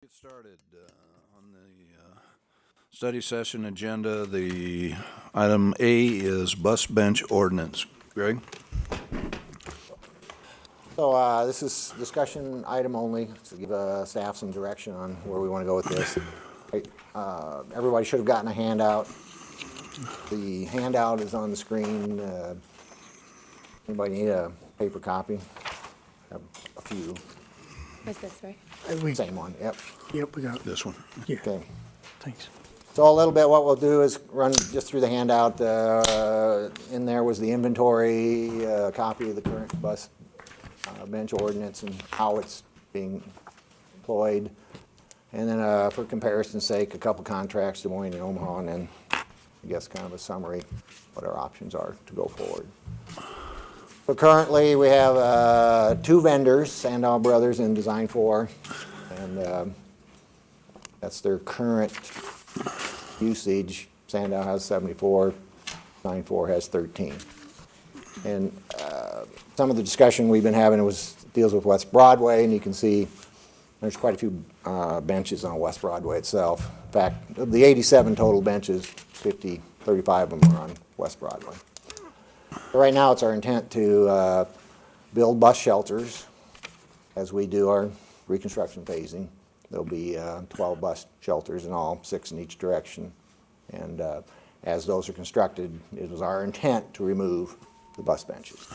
Get started on the study session agenda. The item A is bus bench ordinance. Greg? So this is discussion item only, to give staff some direction on where we want to go with this. Right, everybody should have gotten a handout. The handout is on the screen. Anybody need a paper copy? Have a few. What's this, right? Same one, yep. Yep, we got it. This one. Yeah, Okay. thanks. So a little bit what we'll do is run just through the handout. In there was the inventory, copy of the current bus bench ordinance and how it's being employed. And then for comparison's sake, a couple contracts, Des Moines and Omaha, and then I guess kind of a summary, what our options are to go forward. So currently we have two vendors, Sandow Brothers and Design 4, and that's their current usage. Sandow has 74, Design 4 has 13. And some of the discussion we've been having deals with West Broadway, and you can see there's quite a few benches on West Broadway itself. In fact, of the 87 total benches, 35 of them are on West Broadway. So right now, it's our intent to build bus shelters as we do our reconstruction phasing. There'll be 12 bus shelters in all, 6 in each direction. And as those are constructed, it was our intent to remove the bus benches.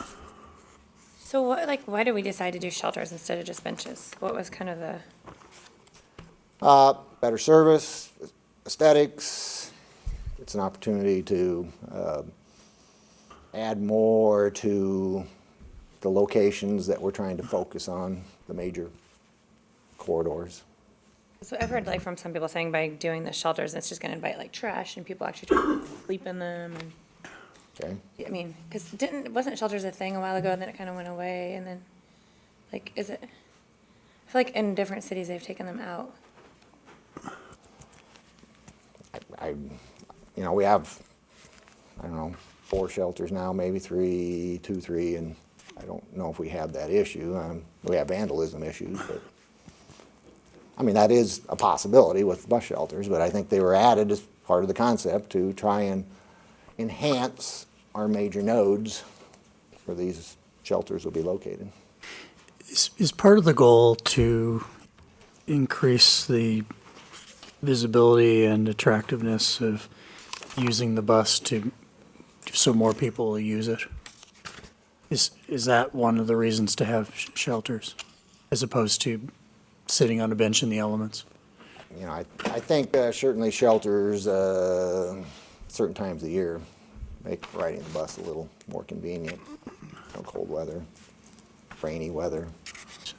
So what, why did we decide to do shelters instead of just benches? What was kind of the, Better service, aesthetics. It's an opportunity to add more to the locations that we're trying to focus on, the major corridors. so I've heard from some people saying by doing the shelters, it's just gonna invite trash and people actually try to sleep in them and, Okay. I mean, cause wasn't shelters a thing a while ago and then it kind of went away and then, is it? I feel like in different cities they've taken them out. We have, I don't know, 4 shelters now, maybe 3, 2, 3, and I don't know if we have that issue. We have vandalism issues, but, that is a possibility with bus shelters, but I think they were added as part of the concept to try and enhance our major nodes where these shelters will be located. Is part of the goal to increase the visibility and attractiveness of using the bus so more people will use it? Is that one of the reasons to have shelters as opposed to sitting on a bench in the elements? I think certainly shelters, certain times of the year, make riding the bus a little more convenient. Cold weather, rainy weather.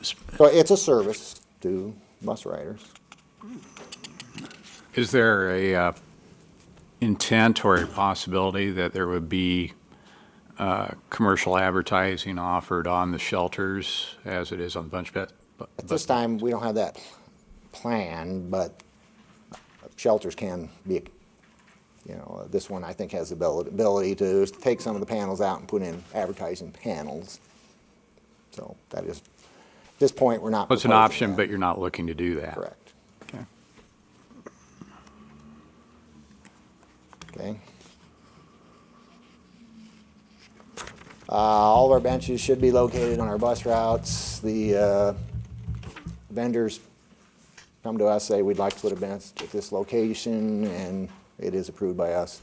So it's a service to bus riders. Is there a intent or a possibility that there would be commercial advertising offered on the shelters as it is on the bunch bed? At this time, we don't have that planned, but shelters can be, this one I think has the ability to take some of the panels out and put in advertising panels. So that is, at this point, we're not. Well, it's an proposing option, that. but you're not looking to do that. Correct. Okay. Okay. All of our benches should be located on our bus routes. The vendors come to us, say we'd like to put a bench at this location, and it is approved by us.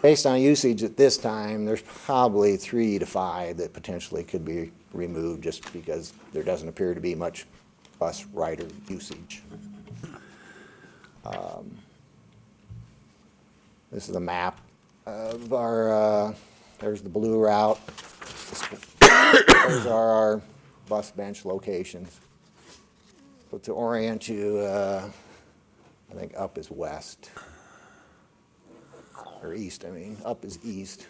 Based on usage at this time, there's probably 3 to 5 that potentially could be removed just because there doesn't appear to be much bus rider usage. This is a map of our, there's the blue route. Those are our bus bench locations. So to orient you, I think up is west. Or east, up is east.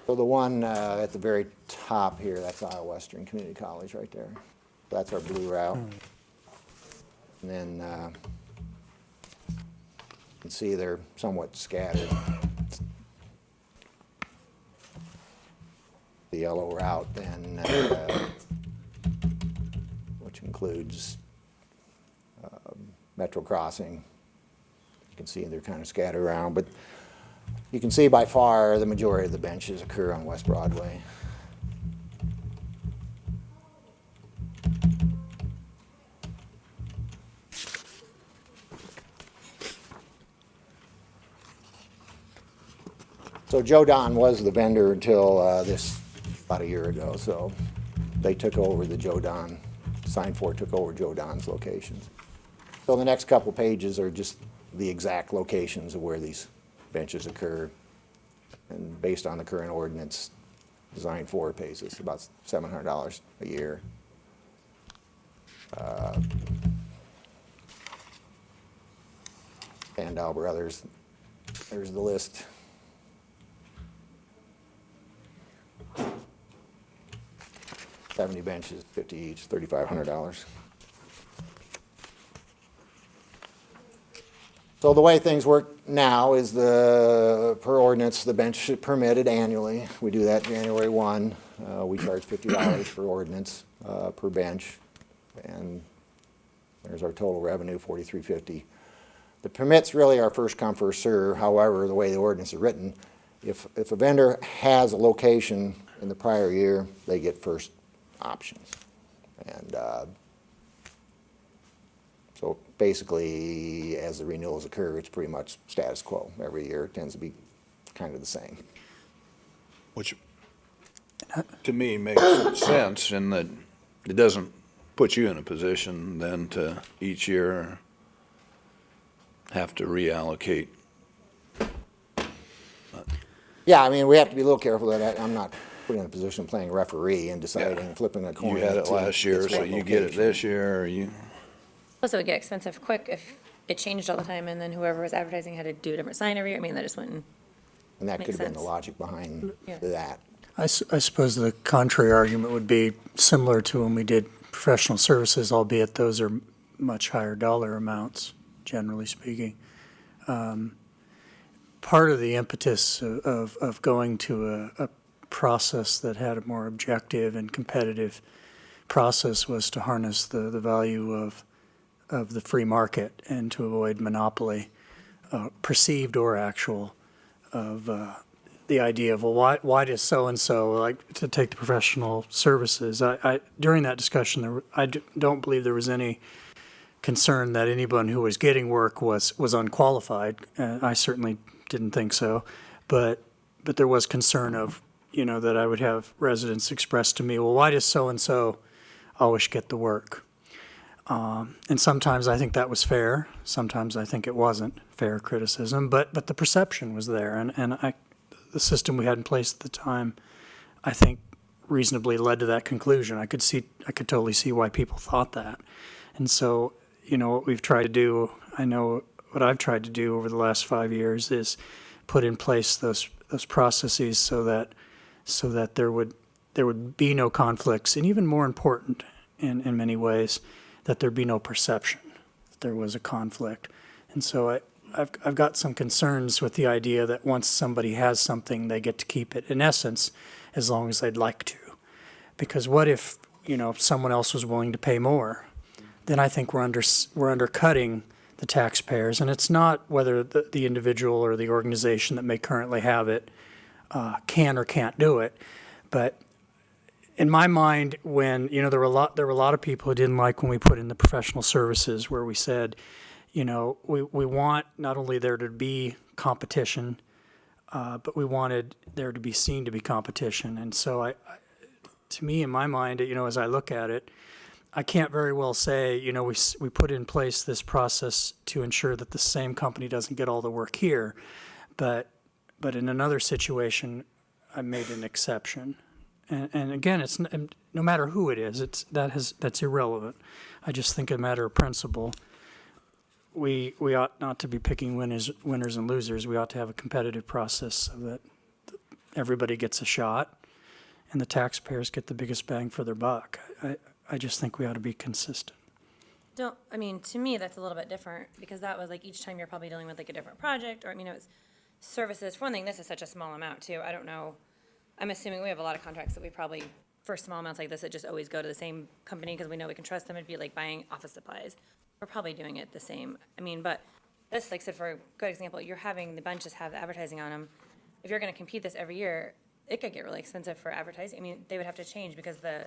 So the one at the very top here, that's Iowa Western Community College right there. That's our blue route. And then you can see they're somewhat scattered. The yellow route then, which includes Metro Crossing. You can see they're kind of scattered around, but you can see by far the majority of the benches occur on West Broadway. So Joe Don was the vendor until this, about a year ago, so they took over the Joe Don, Sign 4 took over Joe Don's locations. So the next couple pages are just the exact locations of where these benches occur. And based on the current ordinance, Design 4 pays us about $700 a year. Sandow Brothers, there's the list. $70 benches, 50 each, $3,500. So the way things work now is per ordinance, the bench is permitted annually. We do that January 1. We charge $50 per ordinance per bench. And there's our total revenue, $43.50. The permits really are first come, first serve. However, the way the ordinance is written, if a vendor has a location in the prior year, they get first options. And so basically, as the renewals occur, it's pretty much status quo. Every year it tends to be kind of the same. Which, to me, makes sense in that it doesn't put you in a position then to each year have to reallocate. Yeah, I mean, we have to be a little careful that I'm not put in a position of playing referee and deciding, flipping a coin. You had it to last year, its so right you get it location. this year, or you, Plus, it would get expensive quick if it changed all the time, and then whoever was advertising had to do a different sign every year. I mean, that just wouldn't. And that could Makes have been the sense. logic behind Yeah. that. I suppose the contrary argument would be similar to when we did professional services, albeit those are much higher dollar amounts, generally speaking. Part of the impetus of going to a process that had a more objective and competitive process was to harness the value of the free market and to avoid monopoly, perceived or actual, of the idea of, well, why does so-and-so, like to take the professional services. During that discussion, I don't believe there was any concern that anyone who was getting work was unqualified. I certainly didn't think so, but there was concern of, that I would have residents express to me, well, why does so-and-so always get the work? And sometimes I think that was fair. Sometimes I think it wasn't fair criticism, but the perception was there. And the system we had in place at the time, I think, reasonably led to that conclusion. I could totally see why people thought that. And so, what we've tried to do, I know what I've tried to do over the last 5 years is put in place those processes so that there would be no conflicts, and even more important in many ways, that there be no perception that there was a conflict. And so I've got some concerns with the idea that once somebody has something, they get to keep it, in essence, as long as they'd like to. Because what if, someone else was willing to pay more? Then I think we're undercutting the taxpayers, and it's not whether the individual or the organization that may currently have it can or can't do it, but in my mind, when there were a lot of people who didn't like when we put in the professional services, where we said, we want not only there to be competition, but we wanted there to be seen to be competition. And so to me, in my mind, as I look at it, I can't very well say, we put in place this process to ensure that the same company doesn't get all the work here, but in another situation, I made an exception. And again, it's no matter who it is, that's irrelevant. I just think a matter of principle. We ought not to be picking winners and losers. We ought to have a competitive process so that everybody gets a shot, and the taxpayers get the biggest bang for their buck. I just think we ought to be consistent. To me, that's a little bit different, because that was like each time you're probably dealing with like a different project, or, it was services. For one thing, this is such a small amount too. I don't know. I'm assuming we have a lot of contracts that we probably, for small amounts like this, that just always go to the same company because we know we can trust them. It'd be like buying office supplies. we're probably doing it the same. I mean, but this, like I said, for a good example, you're having the benches have the advertising on them. If you're gonna compete this every year, it could get really expensive for advertising. I mean, they would have to change because I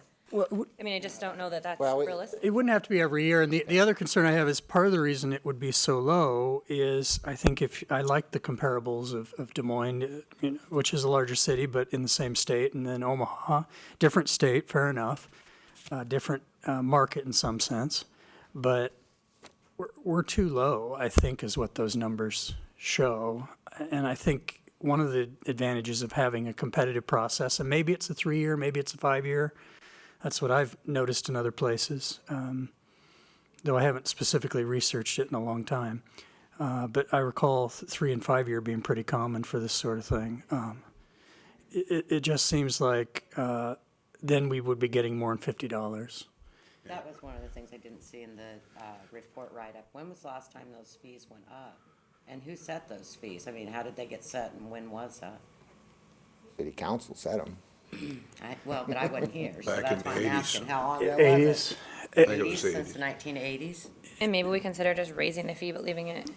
mean, I just don't know that that's Well, realistic. It wouldn't have to be every year, and the other concern I have is part of the reason it would be so low is, I think if, I like the comparables of Des Moines, which is a larger city, but in the same state, and then Omaha, different state, fair enough, different market in some sense, but we're too low, I think, is what those numbers show. And I think one of the advantages of having a competitive process, and maybe it's a 3-year, maybe it's a 5-year, that's what I've noticed in other places, though I haven't specifically researched it in a long time. But I recall 3 and 5 year being pretty common for this sort of thing. It just seems like then we would be getting more than $50. That was one of the things I didn't see in the report write-up. When was the last time those fees went up? And who set those fees? I mean, how did they get set and when was that? City council set them. Well, but I wasn't here, so Back in that's the why I'm 80s. asking. How long ago was 80s. it? I think it was 80s, the since 80s. the 1980s? And maybe we consider just raising the fee but leaving it.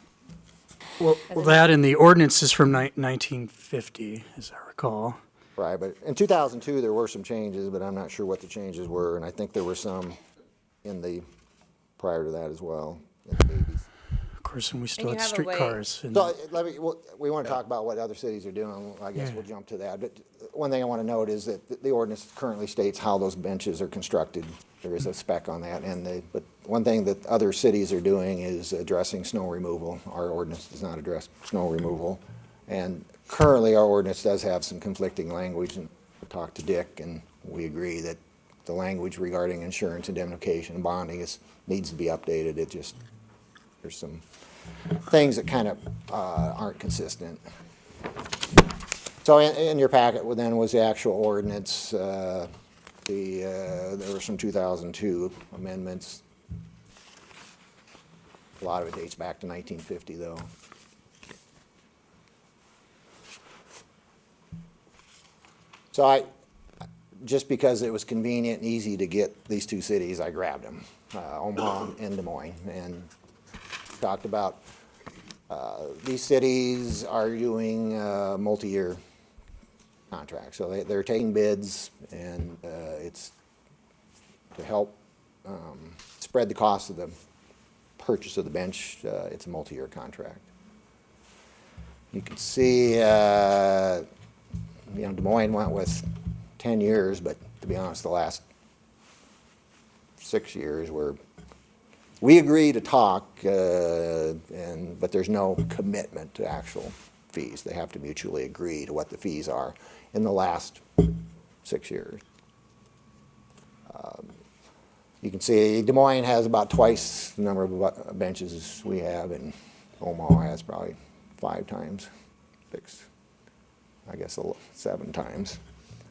Well, that and the ordinance is from 1950, as I recall. Right, but in 2002, there were some changes, but I'm not sure what the changes were, and I think there were some in the, prior to that as well, in the 80s. Of course, and we still you had have a way- streetcars. and- So we want to talk about what other cities are doing. I guess Yeah. we'll jump to that. But one thing I want to note is that the ordinance currently states how those benches are constructed. There is a spec on that. But one thing that other cities are doing is addressing snow removal. Our ordinance does not address snow removal. And currently, our ordinance does have some conflicting language. And I talked to Dick, and we agree that the language regarding insurance, indemnification, and bonding needs to be updated. There's some things that kind of aren't consistent. So in your packet then was the actual ordinance. There were some 2002 amendments. A lot of it dates back to 1950, though. So just because it was convenient and easy to get these two cities, I grabbed them, Omaha and Des Moines, and talked about these cities are doing multi-year contracts. So they're taking bids, and it's to help spread the cost of the purchase of the bench. It's a multi-year contract. You can see, Des Moines went with 10 years, but to be honest, the last 6 years we agree to talk, but there's no commitment to actual fees. They have to mutually agree to what the fees are in the last 6 years. You can see Des Moines has about twice the number of benches as we have, and Omaha has probably 5 times, 6, I guess 7 times.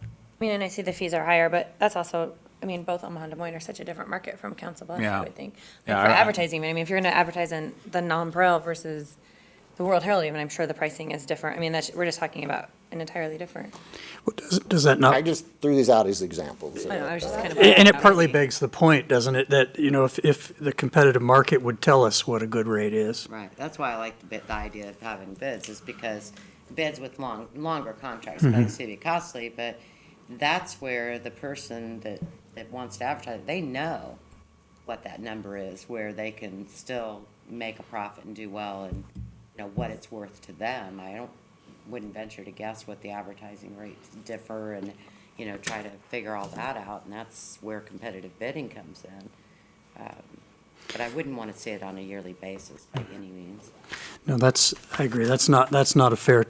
I mean, and I see the fees are higher, but that's also, I mean, both Omaha and Des Moines are such a different market from Council Bluffs, Yeah. I would think. Yeah, Like for I- advertising, I mean, if you're gonna advertise in the non-Paral versus the World Herald, even, I'm sure the pricing is different. I mean, we're just talking about an entirely different. Does that not? I just threw these out as examples. I know, I was just kind of. And it partly begs the point, doesn't it, that, if the competitive market would tell us what a good rate is. Right, that's why I like the idea of having bids, is because bids with longer contracts, obviously be costly, but that's where the person that wants to advertise, they know what that number is, where they can still make a profit and do well, and what it's worth to them. Wouldn't venture to guess what the advertising rates differ, and try to figure all that out, and that's where competitive bidding comes in. But I wouldn't want to see it on a yearly basis by any means. No, I agree, that's not a fair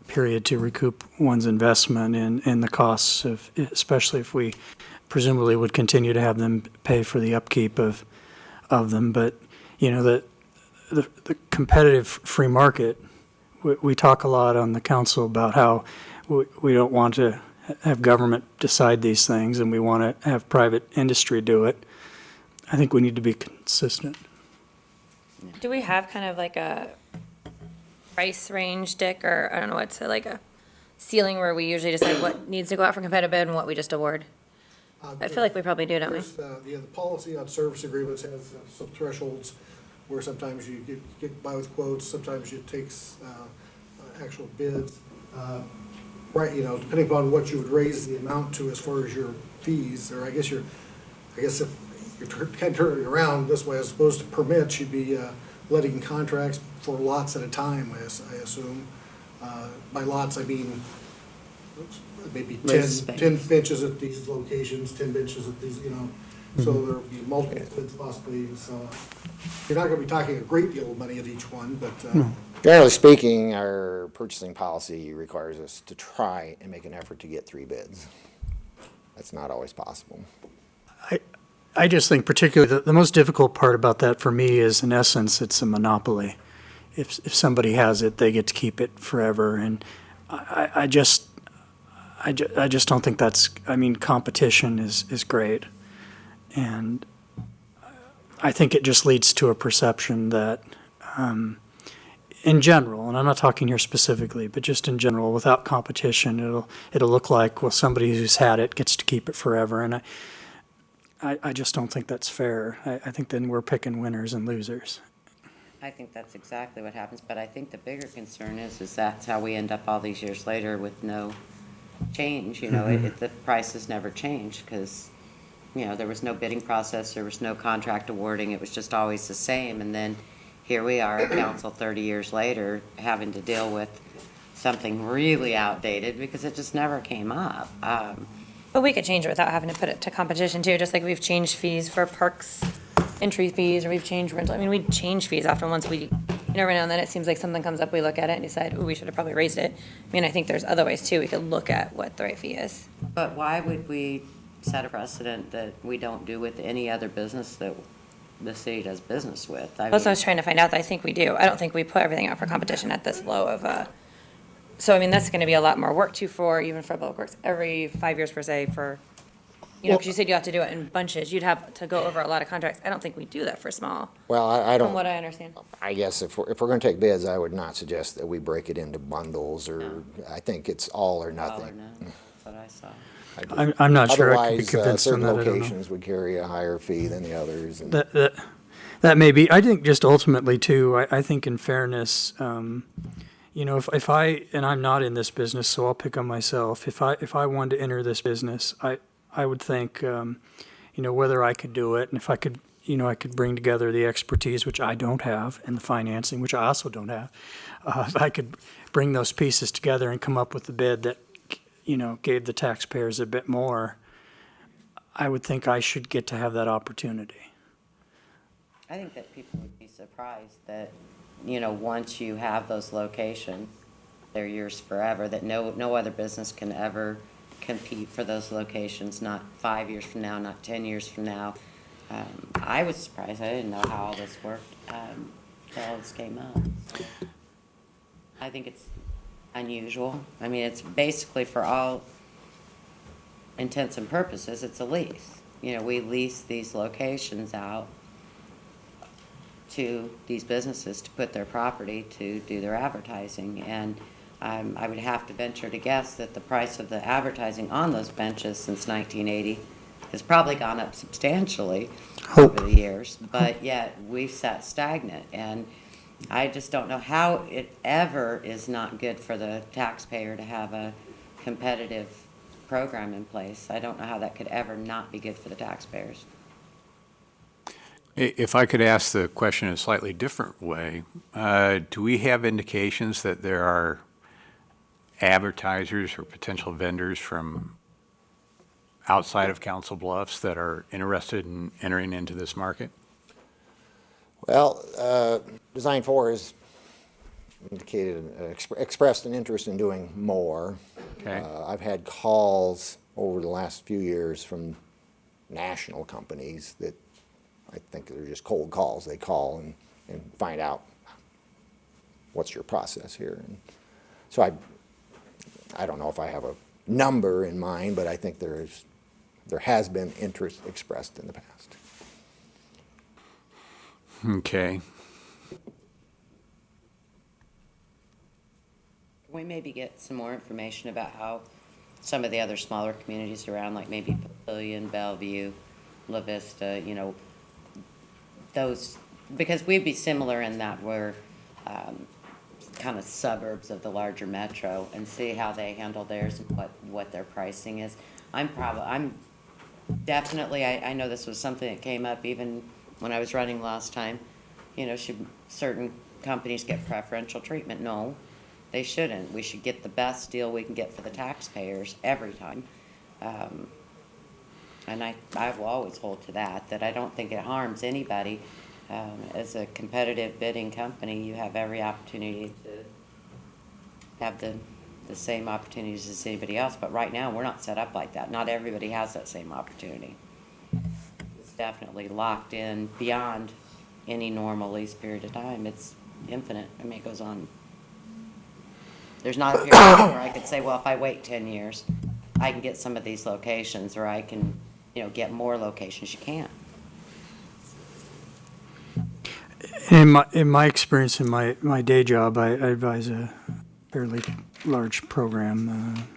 period to recoup one's investment in the costs of, especially if we presumably would continue to have them pay for the upkeep of them. But, the competitive free market, we talk a lot on the council about how we don't want to have government decide these things, and we want to have private industry do it. I think we need to be consistent. Do we have kind of like a price range, Dick, or I don't know what's like a ceiling where we usually decide what needs to go out for competitive bid and what we just award? I feel like we probably do, don't we? There's, the policy on service agreements has some thresholds where sometimes you get by with quotes, sometimes it takes actual bids. Right, you know, depending upon what you would raise the amount to as far as your fees, or I guess if you're kind of turning it around this way, as opposed to permits, you'd be letting contracts for lots at a time, I assume. By lots, I mean, maybe Lease 10 space. benches at these locations, 10 benches at these, you know, so there'll be multiple bids possibly, so. You're not gonna be talking a great deal of money at each one, but, Generally speaking, our purchasing policy requires us to try and make an effort to get 3 bids. That's not always possible. I just think particularly the most difficult part about that for me is, in essence, it's a monopoly. If somebody has it, they get to keep it forever, and I just don't think that's, I mean, competition is great. And I think it just leads to a perception that, in general, and I'm not talking here specifically, but just in general, without competition, it'll look like, well, somebody who's had it gets to keep it forever. And I just don't think that's fair. I think then we're picking winners and losers. I think that's exactly what happens, but I think the bigger concern is that's how we end up all these years later with no change, you know, the prices never changed, because, you know, there was no bidding process, there was no contract awarding, it was just always the same, and then here we are, council 30 years later, having to deal with something really outdated, because it just never came up. But we could change it without having to put it to competition too, just like we've changed fees for parks, entry fees, or we've changed rental. I mean, we change fees often once we, every now and then it seems like something comes up, we look at it and decide, ooh, we should have probably raised it. I mean, I think there's other ways too, we could look at what the right fee is. But why would we set a precedent that we don't do with any other business that the city does business with? I That's what I mean, was trying to find out, that I think we do. I don't think we put everything out for competition at this low of a, so I mean, that's gonna be a lot more work too for, even for Public Works, every 5 years per se for, you know, because you said you have to do it in bunches, you'd have to go over a lot of contracts. I don't think we do that for small, Well, I from what don't, I understand. I guess if we're going to take bids, I would not suggest that we break it into bundles, or, I think it's all or all or nothing. none. That's what I saw. I'm not sure I could be Otherwise, convinced on certain that. I don't know. locations would carry a higher fee than the others. and- That may be. I think just ultimately too. I think in fairness, you know, if I, and I'm not in this business, so I'll pick on myself. If I wanted to enter this business, I would think, you know, whether I could do it, and if I could, you know, I could bring together the expertise, which I don't have, and the financing, which I also don't have. If I could bring those pieces together and come up with a bid that, you know, gave the taxpayers a bit more, I would think I should get to have that opportunity. I think that people would be surprised that, you know, once you have those locations, they're yours forever, that no other business can ever compete for those locations, not 5 years from now, not 10 years from now. I was surprised. I didn't know how all this worked until all this came up. So I think it's unusual. I mean, it's basically, for all intents and purposes, it's a lease. You know, we lease these locations out to these businesses to put their property to do their advertising. And I would have to venture to guess that the price of the advertising on those benches since 1980 has probably gone up substantially over the years, but yet we've sat stagnant. And I just don't know how it ever is not good for the taxpayer to have a competitive program in place. I don't know how that could ever not be good for the taxpayers. If I could ask the question in a slightly different way, do we have indications that there are advertisers or potential vendors from outside of Council Bluffs that are interested in entering into this market? Well, Design 4 has indicated, expressed an interest in doing more. Okay. I've had calls over the last few years from national companies that I think they're just cold calls. They call and find out what's your process here. And so I don't know if I have a number in mind, but I think there has been interest expressed in the past. Okay. Can we maybe get some more information about how some of the other smaller communities around, like maybe Papillion, Bellevue, La Vista, you know, those, because we'd be similar in that we're kind of suburbs of the larger metro, and see how they handle theirs and what their pricing is. I'm definitely, I know this was something that came up even when I was running last time. You know, should certain companies get preferential treatment? No, they shouldn't. We should get the best deal we can get for the taxpayers every time. And I will always hold to that I don't think it harms anybody. As a competitive bidding company, you have every opportunity to have the same opportunities as anybody else, but right now, we're not set up like that. Not everybody has that same opportunity. It's definitely locked in beyond any normal lease period of time. It's infinite. I mean, it goes on. There's not a period where I could say, well, if I wait 10 years, I can get some of these locations, or I can, get more locations. You can't. In my experience, in my day job, I advise a fairly large program,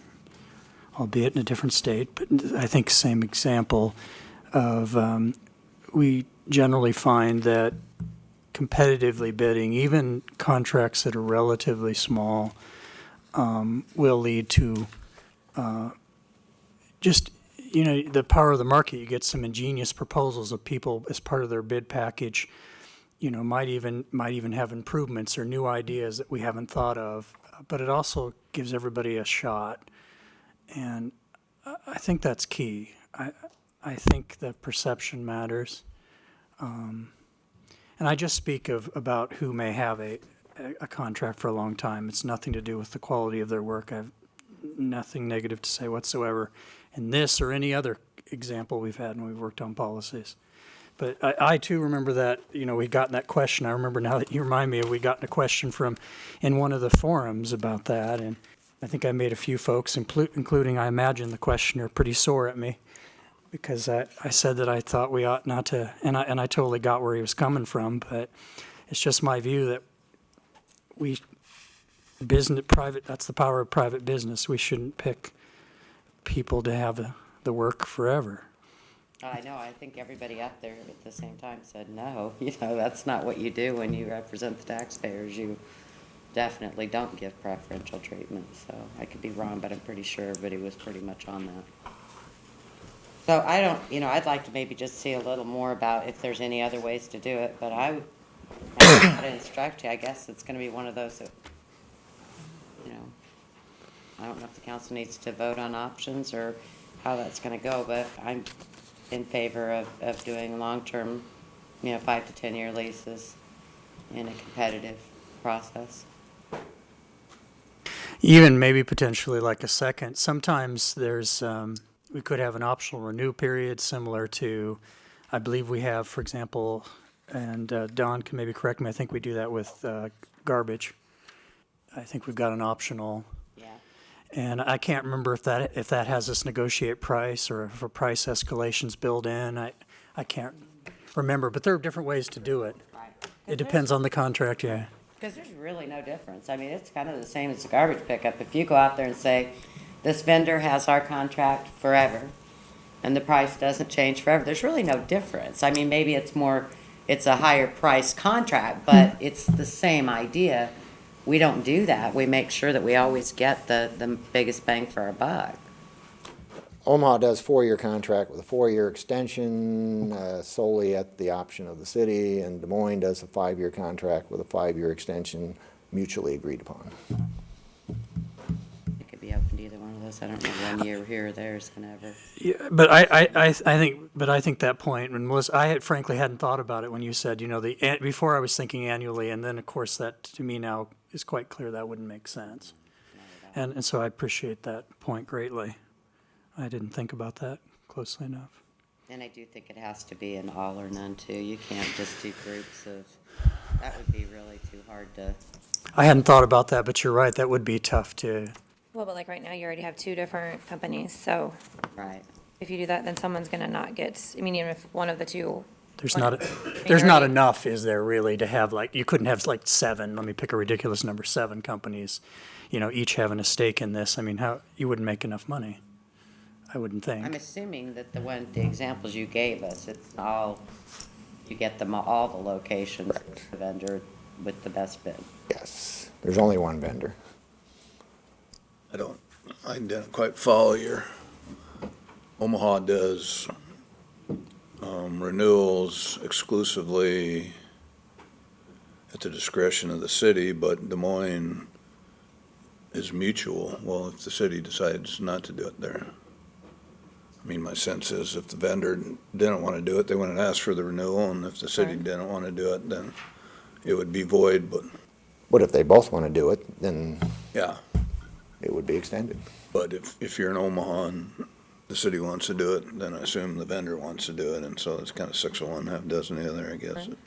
albeit in a different state, but I think same example of, we generally find that competitively bidding, even contracts that are relatively small, will lead to just, the power of the market. You get some ingenious proposals of people as part of their bid package, might even have improvements or new ideas that we haven't thought of, but it also gives everybody a shot. And I think that's key. I think the perception matters. And I just speak about who may have a contract for a long time. It's nothing to do with the quality of their work. I have nothing negative to say whatsoever in this or any other example we've had when we've worked on policies. But I too remember that, we'd gotten that question. I remember now that you remind me, we gotten a question in one of the forums about that. And I think I made a few folks, including, I imagine, the questioner, pretty sore at me because I said that I thought we ought not to, and I totally got where he was coming from, but it's just my view that that's the power of private business. We shouldn't pick people to have the work forever. I know, I think everybody up there at the same time said, no, that's not what you do when you represent the taxpayers. You definitely don't give preferential treatment. So I could be wrong, but I'm pretty sure everybody was pretty much on that. So I don't, I'd like to maybe just see a little more about if there's any other ways to do it, but I would instruct you. I guess it's going to be one of those that, I don't know if the council needs to vote on options or how that's going to go, but I'm in favor of doing long-term, 5 to 10 year leases in a competitive process. Even maybe potentially like a second. Sometimes there's, we could have an optional renew period similar to, I believe we have, for example, and Don can maybe correct me, I think we do that with garbage. I think we've got an optional. Yeah. And I can't remember if that has us negotiate price or if a price escalation's built in. I can't remember, but there are different ways to do it. Right. It depends on the contract, yeah. Because there's really no difference. I mean, it's kind of the same as the garbage pickup. If you go out there and say, this vendor has our contract forever, and the price doesn't change forever, there's really no difference. I mean, maybe it's a higher price contract, but it's the same idea. We don't do that. We make sure that we always get the biggest bang for our buck. Omaha does 4-year contract with a 4-year extension solely at the option of the city, and Des Moines does a 5-year contract with a 5-year extension mutually agreed upon. It could be open to either one of those. I don't know, 1 year here or there is gonna ever. Yeah, but I think that point, and I had frankly hadn't thought about it when you said, before I was thinking annually, and then of course that to me now is quite clear that wouldn't make sense. And so I appreciate that point greatly. I didn't think about that closely enough. And I do think it has to be an all or none too. You can't just do groups of, that would be really too hard to. I hadn't thought about that, but you're right, that would be tough to. Well, but like right now, you already have 2 different companies, so Right. if you do that, then someone's gonna not get, even if one of the 2 There's Like, there's not already- enough, is there really, to have like, you couldn't have like seven, let me pick a ridiculous number, seven companies, each having a stake in this. I mean, you wouldn't make enough money, I wouldn't I'm think. assuming that the examples you gave us, it's all, you get them, all the locations, with the vendor with the best bid. Yes, there's only one vendor. I didn't quite follow your, Omaha does renewals exclusively at the discretion of the city, but Des Moines is mutual. Well, if the city decides not to do it there. I mean, my sense is if the vendor didn't want to do it, they wouldn't ask for the renewal, and if the city Right. didn't want to do it, then it would be void, but, But if they both want to do it, then yeah. it would be extended. But if you're in Omaha and the city wants to do it, then I assume the vendor wants to do it, and so it's kind of 6 of one, half dozen of the other, I guess. Right.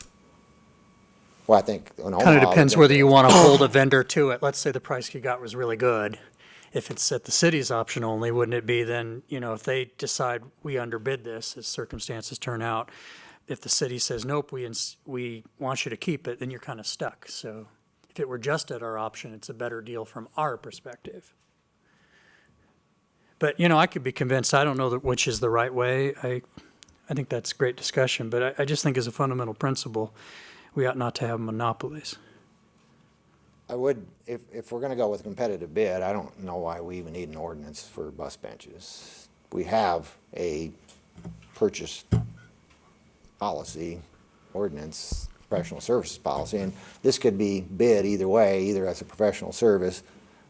Well, I think in Omaha. Kind of depends the whether you vendor- want to hold a vendor to it. Let's say the price you got was really good. If it's at the city's option only, wouldn't it be then, if they decide we underbid this, as circumstances turn out, if the city says, nope, we want you to keep it, then you're kind of stuck. So if it were just at our option, it's a better deal from our perspective. But, I could be convinced, I don't know which is the right way. I think that's great discussion, but I just think as a fundamental principle, we ought not to have monopolies. I would, if we're going to go with a competitive bid, I don't know why we even need an ordinance for bus benches. We have a purchase policy, ordinance, professional services policy, and this could be bid either way, either as a professional service,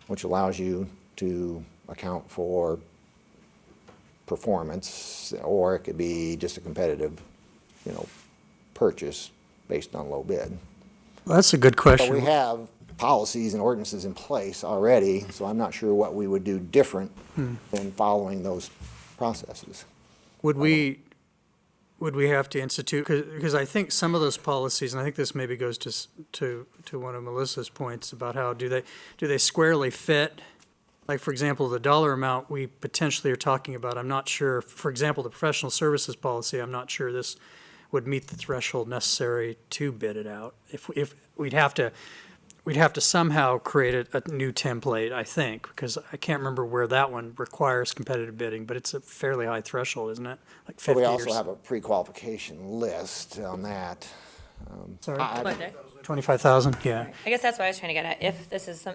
which allows you to account for performance, or it could be just a competitive, purchase based on low bid. Well, that's a good But question. we have policies and ordinances in place already, so I'm not sure what we would do different than following those processes. Would we have to institute, because I think some of those policies, and I think this maybe goes to one of Melissa's points about how do they squarely fit? Like, for example, the dollar amount we potentially are talking about, I'm not sure, for example, the professional services policy, I'm not sure this would meet the threshold necessary to bid it out. If we'd have to somehow create a new template, I think, because I can't remember where that one requires competitive bidding, but it's a fairly high threshold, isn't it? Like But 50 we or also so. have a pre-qualification list on that. Sorry, What, Dick? 25,000, yeah. I guess that's what I was trying to get at. If this is some,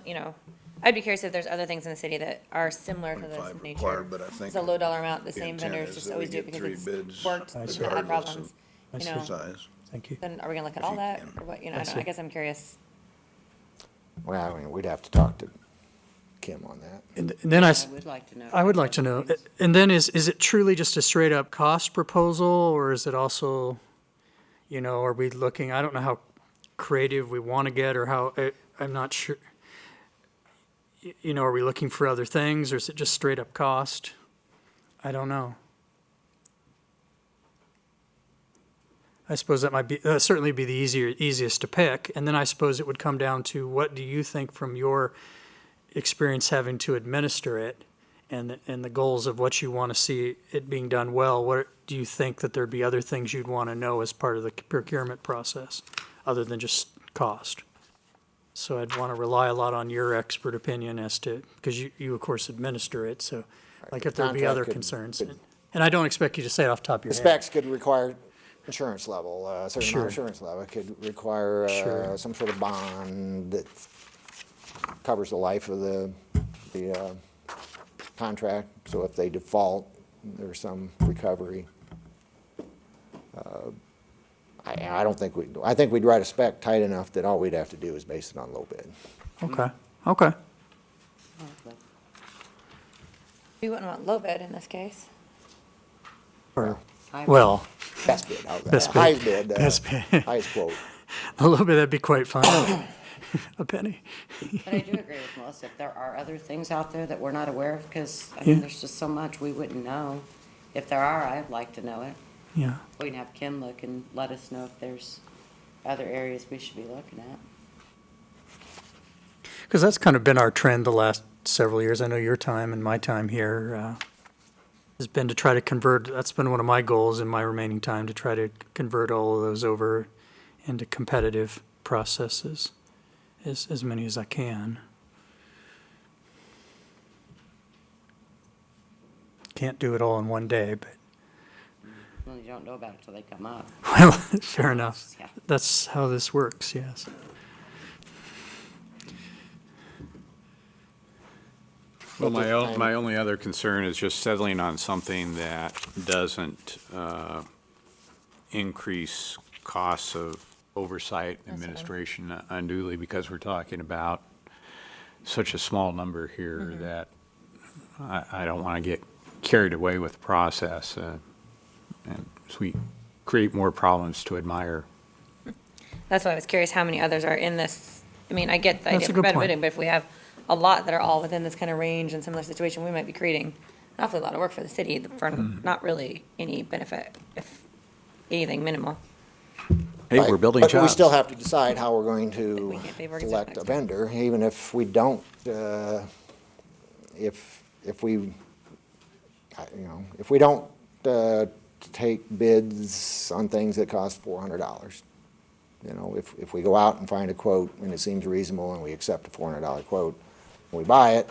I'd be curious if there's other things in the city that are similar to this 25 nature. required, but I think It's a low dollar amount, the the same intent vendors is just that we always do it get because 3 it's bids worked, I it's see. not had regardless problems. I see. size. Thank you. Then are we gonna look at If all you that, can. or what, I I see. guess I'm curious. Well, I mean, we'd have to talk to Kim on that. And then I would like to know. I would like to know, things. and then is it truly just a straight up cost proposal, or is it also, are we looking, I don't know how creative we want to get, or how, I'm not sure. Are we looking for other things, or is it just straight up cost? I don't know. I suppose that might be, certainly be the easiest to pick, and then I suppose it would come down to what do you think from your experience having to administer it and the goals of what you want to see it being done well, what do you think that there'd be other things you'd want to know as part of the procurement process, other than just cost? So I'd want to rely a lot on your expert opinion as to, because you of course administer it, so like if there'd be Contract other could- concerns. could- And I don't expect you to say it off the top of The your head. specs could require insurance level, a certain amount of Sure. insurance level. It could require Sure. some sort of bond that covers the life of the contract. So if they default, there's some recovery. I don't think I think we'd write a spec tight enough that all we'd have to do is base it on low bid. Okay. We wouldn't want low bid in this case. Or, I- well, Best bid, how's that? Best bid. Highest bid. Best bid. Highest quote. a little bit, that'd be quite fun. A penny. But I do agree with Melissa, if there are other things out there that we're not aware of, because, Yeah. there's just so much we wouldn't know. If there are, I'd like to know it. Yeah. We can have Kim look and let us know if there's other areas we should be looking at. Because that's kind of been our trend the last several years. I know your time and my time here has been to try to convert, that's been one of my goals in my remaining time, to try to convert all of those over into competitive processes, as many as I can. Can't do it all in one day, but, Well, you don't know about it till they come up. well, fair enough. Yeah. That's how this works, yes. Well, my only other concern is just settling on something that doesn't increase costs of oversight administration unduly, because we're talking about such a small number here that I don't want to get carried away with the process, and so we create more problems to admire. That's why I was curious how many others are in this. I mean, I get the That's idea a of good competitive point. bidding, but if we have a lot that are all within this kind of range and similar situation, we might be creating an awfully lot of work for the city for not really any benefit, if anything, minimal. Hey, Right. we're building But we jobs. still have to decide how we're going We to can't pay for it select a next time. vendor, even if we don't, if we, if we don't take bids on things that cost $400. If we go out and find a quote and it seems reasonable and we accept a $400 quote, and we buy it,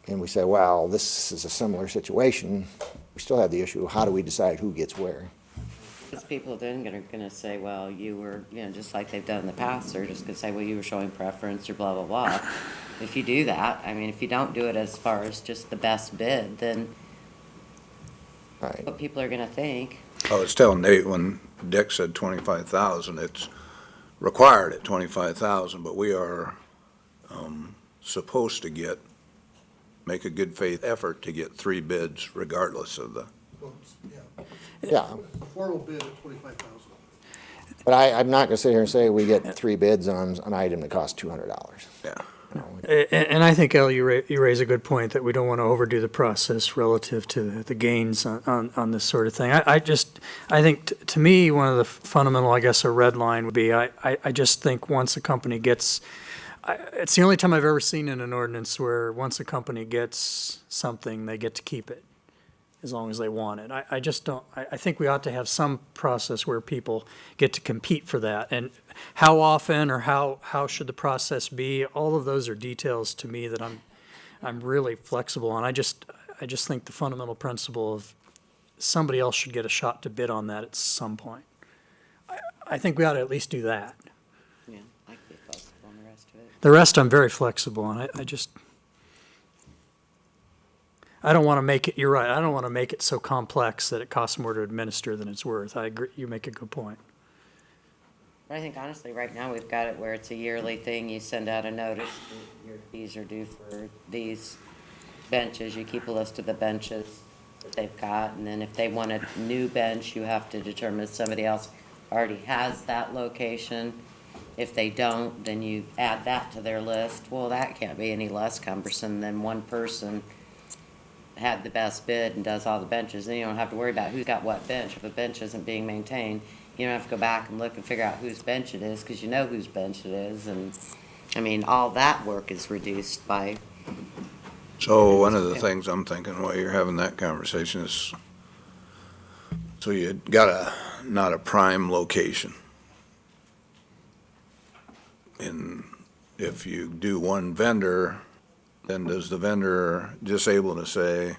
and we say, well, this is a similar situation, we still have the issue, how do we decide who gets where? Because people then are gonna say, well, you were, just like they've done in the past, they're just gonna say, well, you were showing preference or blah, blah, blah. If you do that, I mean, if you don't do it as far as just the best bid, then Right. what people are gonna think. I was telling Nate when Dick said 25,000, it's required at 25,000, but we are supposed to make a good faith effort to get 3 bids regardless of the, Quotes, yeah. Yeah, The formal bid at 25,000. but I'm not gonna sit here and say we get 3 bids on an item that costs $200. yeah. And I think, Al, you raise a good point that we don't want to overdo the process relative to the gains on this sort of thing. I think, to me, one of the fundamental, I guess, a red line would be, I just think once a company gets, it's the only time I've ever seen in an ordinance where once a company gets something, they get to keep it as long as they want it. I just don't, I think we ought to have some process where people get to compete for that. And how often or how should the process be? All of those are details to me that I'm really flexible on. I just think the fundamental principle of somebody else should get a shot to bid on that at some point. I think we ought to at least do that. Yeah, I could be flexible on the rest of it. The rest I'm very flexible on. I don't want to make it, you're right, I don't want to make it so complex that it costs more to administer than it's worth. I agree, you make a good point. But I think honestly, right now, we've got it where it's a yearly thing, you send out a notice, that your fees are due for these benches, you keep a list of the benches that they've got, and then if they want a new bench, you have to determine if somebody else already has that location. If they don't, then you add that to their list. Well, that can't be any less cumbersome than one person had the best bid and does all the benches, then you don't have to worry about who's got what bench. If a bench isn't being maintained, you don't have to go back and look and figure out whose bench it is, because you know whose bench it is, and, I mean, all that work is reduced by, So one of the things I'm thinking while you're having that conversation is, so you got not a prime location. And if you do one vendor, then does the vendor just able to say,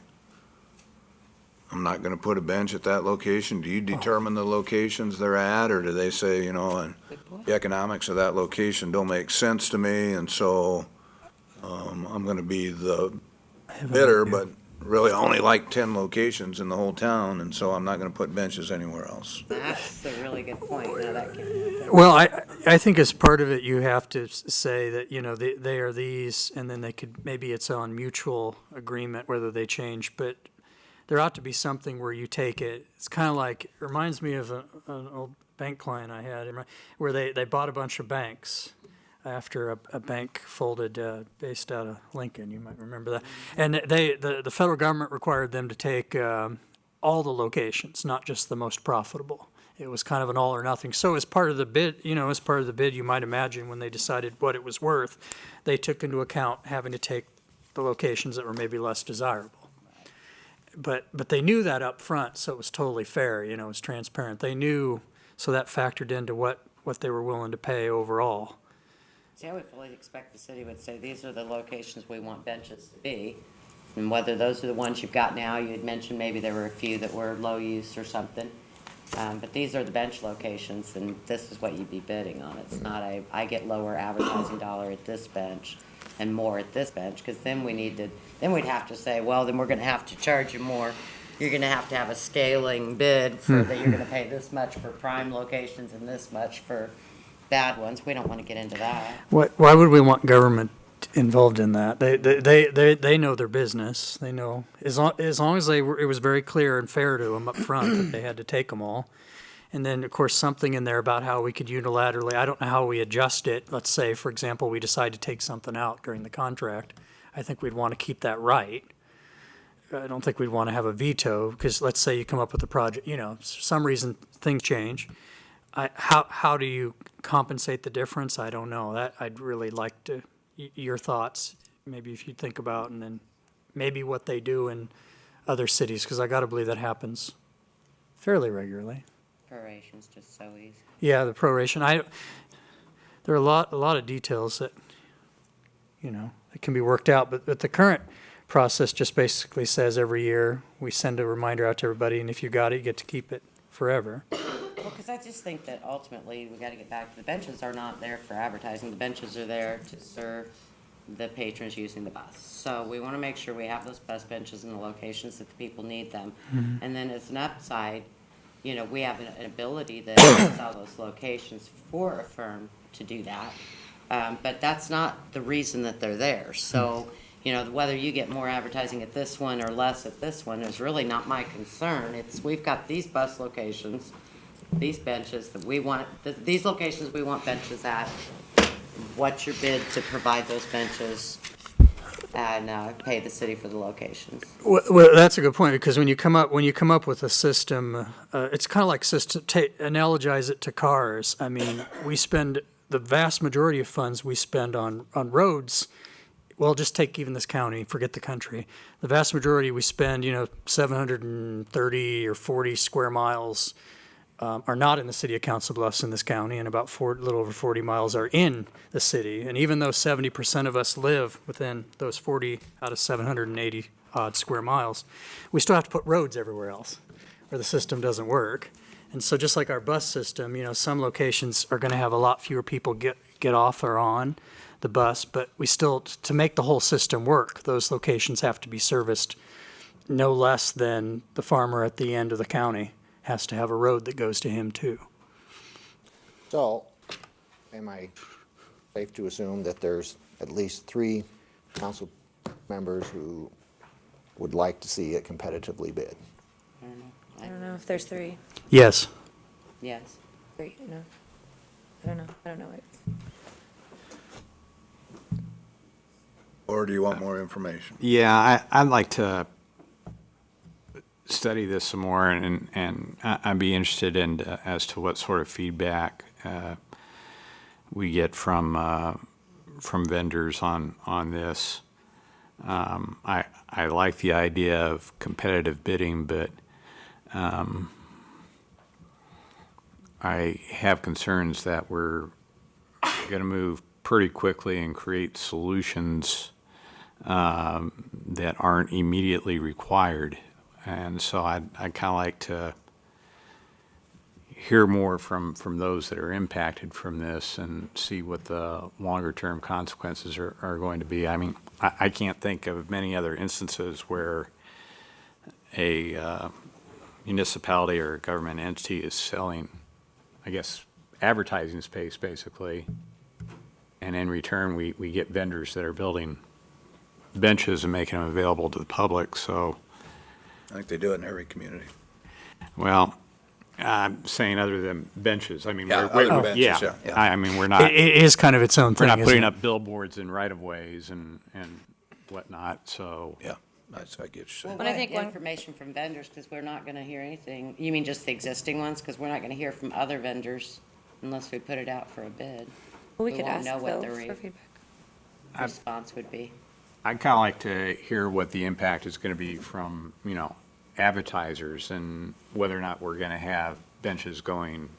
I'm not gonna put a bench at that location? Do you determine the locations they're at, or do they say, and the economics of that location don't make sense to me, and so, I'm gonna be the bidder, but really only like 10 locations in the whole town, and so I'm not gonna put benches anywhere else. that's a really good point, now that can, Well, I think as part of it, you have to say that, they are these, and then they could, maybe it's on mutual agreement whether they change, but there ought to be something where you take it, it's kind of like, it reminds me of an old bank client I had, where they bought a bunch of banks after a bank folded, based out of Lincoln, you might remember that. And the federal government required them to take all the locations, not just the most profitable. It was kind of an all or nothing. So as part of the bid, you might imagine when they decided what it was worth, they took into account having to take the locations that were maybe less desirable. But they knew that up front, so it was totally fair, you know, it was transparent. They knew, so that factored into what they were willing to pay overall. See, I would fully expect the city would say, these are the locations we want benches to be. And whether those are the ones you've got now, you had mentioned maybe there were a few that were low use or something. But these are the bench locations, and this is what you'd be bidding on. It's not I get lower advertising dollar at this bench and more at this bench, because then we'd have to say, well, then we're gonna have to charge you more. You're gonna have a scaling bid for that you're gonna pay this much for prime locations and this much for bad ones. We don't wanna get into that. Why would we want government involved in that? They know their business. They know, as long as it was very clear and fair to them up front that they had to take them all. And then, of course, something in there about how we could unilaterally, I don't know how we adjust it. Let's say, for example, we decide to take something out during the contract. I think we'd want to keep that right. I don't think we'd want to have a veto, because let's say you come up with a project, you know, for some reason things change. How do you compensate the difference? I don't know. That I'd really like to, your thoughts, maybe if you think about, and then maybe what they do in other cities, because I got to believe that happens fairly regularly. Proration's just so easy. Yeah, the proration. There are a lot of details that, you know, that can be worked out, but the current process just basically says every year we send a reminder out to everybody, and if you got it, you get to keep it forever. Well, because I just think that ultimately, we gotta get back to, the benches are not there for advertising. The benches are there to serve the patrons using the bus. So we wanna make sure we have those bus benches in the locations that the people need them. And then as an upside, you know, we have an ability that all those locations for a firm to do that. But that's not the reason that they're there. So, you know, whether you get more advertising at this one or less at this one is really not my concern. It's, we've got these bus locations, these benches that we want, these locations we want benches at. What's your bid to provide those benches and pay the city for the locations? Well, that's a good point, because when you come up with a system, it's kind of like analogize it to cars. I mean, we spend the vast majority of funds we spend on roads. Well, just take even this county, forget the country. The vast majority we spend, you know, 730 or 40 square miles are not in the city of Council Bluffs in this county, and about a little over 40 miles are in the city. And even though 70% of us live within those 40 out of 780 odd square miles, we still have to put roads everywhere else, or the system doesn't work. And so just like our bus system, you know, some locations are going to have a lot fewer people get off or on the bus, but we still, to make the whole system work, those locations have to be serviced no less than the farmer at the end of the county has to have a road that goes to him too. So, am I safe to assume that there's at least 3 council members who would like to see it competitively bid? I don't know if there's 3. Yes. Yes. 3, no. I don't know. Or do you want more information? Yeah, I'd like to study this some more, and I'd be interested in as to what sort of feedback we get from vendors on this. I like the idea of competitive bidding, but I have concerns that we're going to move pretty quickly and create solutions that aren't immediately required. And so I'd kind of like to hear more from those that are impacted from this and see what the longer-term consequences are going to be. I mean, I can't think of many other instances where a municipality or a government entity is selling, I guess, advertising space, basically, and in return, we get vendors that are building benches and making them available to the public, so. I think they do it in every community. Well, I'm saying other than benches, I mean. Yeah, we're- other than benches, yeah. I mean, we're not, It is kind of its own we're thing, not isn't putting it? up billboards in right-of-ways and whatnot, so. Yeah, that's, I get you saying. But I think one- information from vendors, because we're not gonna hear anything. You mean just the existing ones? Because we're not gonna hear from other vendors unless we put it out for a bid. Well, we We could won't ask know what Phil the for feedback. response would be. I'd kind of like to hear what the impact is going to be from, advertisers and whether or not we're going to have benches going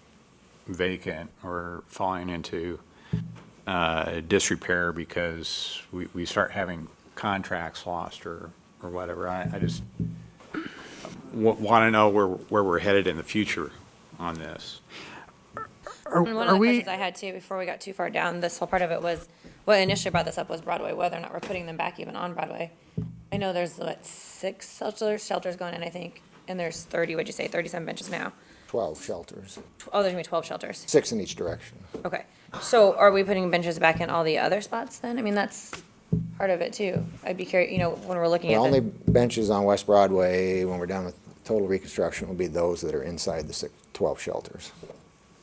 vacant or falling into disrepair because we start having contracts lost or whatever. I just want to know where we're headed in the future on this. And one of Are the we, questions I had too, before we got too far down, this whole part of it was, what initially brought this up was Broadway, whether or not we're putting them back even on Broadway. I know there's, 6 shelters going in, I think, and there's 30, what'd you say, 37 benches now? 12 shelters, Oh, there's gonna be 12 shelters. 6 in each direction. Okay, so are we putting benches back in all the other spots then? I mean, that's part of it too. I'd be curious, when we're looking The at only the, benches on West Broadway, when we're done with total reconstruction, will be those that are inside the 12 shelters.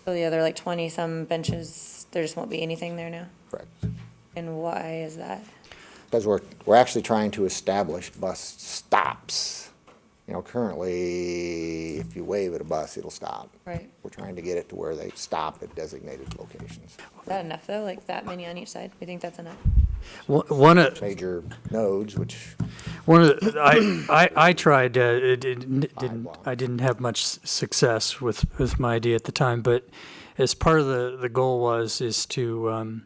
so the other 20-some benches, there just won't be anything there now? Correct. And why is that? Because we're actually trying to establish bus stops. Currently, if you wave at a bus, it'll stop. Right. We're trying to get it to where they stop at designated locations. Is that enough though, that many on each side? You think that's enough? one of, Major nodes, which, I tried, blocks. I didn't have much success with my idea at the time, but as part of the goal is to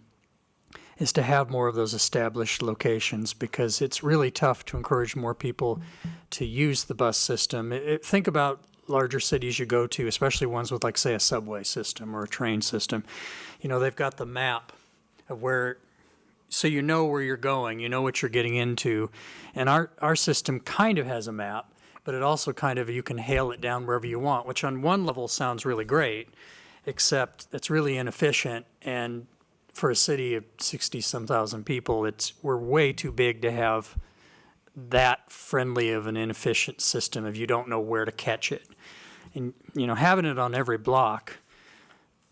have more of those established locations because it's really tough to encourage more people to use the bus system. Think about larger cities you go to, especially ones with say a subway system or a train system. They've got the map of where, so you know where you're going, you know what you're getting into. And our system kind of has a map, but it also you can hail it down wherever you want, which on one level sounds really great, except it's really inefficient. And for a city of 60-some thousand people, we're way too big to have that friendly of an inefficient system if you don't know where to catch it. And, having it on every block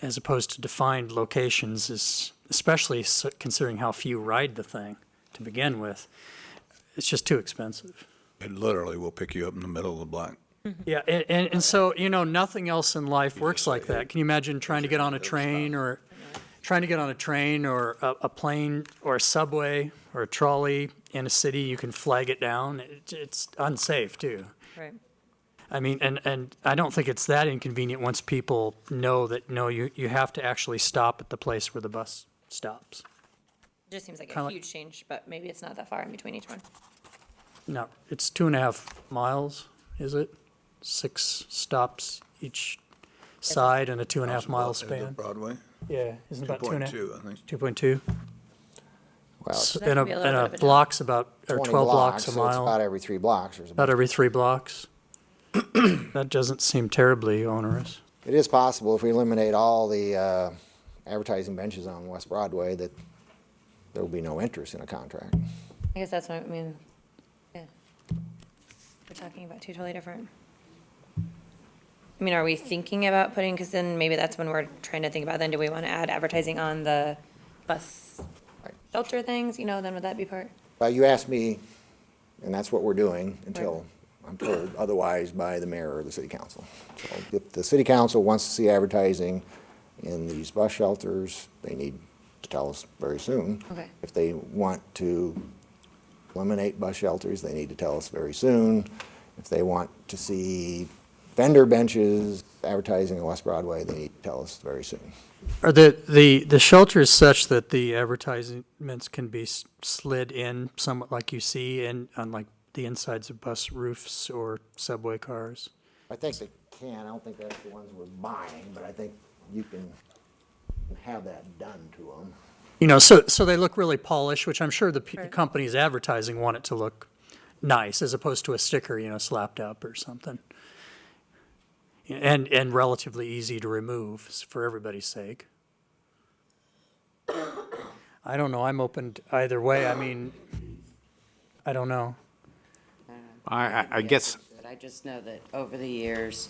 as opposed to defined locations is, especially considering how few ride the thing to begin with, it's just too expensive. It literally will pick you up in the middle of the block. Yeah, and so, nothing else in life works like that. Can you imagine trying to get on a train or a plane or a subway or a trolley in a city? You can flag it down. It's unsafe too. Right. I mean, and I don't think it's that inconvenient once people know that, no, you have to actually stop at the place where the bus stops. It just seems like Kinda a like- huge change, but maybe it's not that far in between each one. No, it's 2.5 miles, is it? 6 stops each side and a 2.5 mile Is it span. Broadway? Yeah, isn't it about 2.2, I think. 2.2? well, it's That And could be a little bit of a a block's about, or 20 12 blocks a so it's about mile, every 3 blocks. There's about every 3 blocks. That doesn't seem terribly onerous. It is possible if we eliminate all the advertising benches on West Broadway that there will be no interest in a contract. I guess that's what, yeah. We're talking about two totally different. Are we thinking about putting, because then maybe that's when we're trying to think about, then do we want to add advertising on the bus Right. shelter things, then would that be part? Well, you asked me, and that's what we're doing until I'm told otherwise by the mayor or the city council. So if the city council wants to see advertising in these bus shelters, they need to tell us very soon. Okay. If they want to eliminate bus shelters, they need to tell us very soon. If they want to see vendor benches advertising on West Broadway, they need to tell us very soon. Are the shelters such that the advertisements can be slid in somewhat like you see on like the insides of bus roofs or subway cars? I think they can. I don't think that's the ones we're buying, but I think you can have that done to them. So they look really polished, which I'm sure the Right. companies advertising want it to look nice as opposed to a sticker, slapped up or something. And relatively easy to remove for everybody's sake. I don't know. I'm open to either way. I don't know. I guess, I just know that over the years,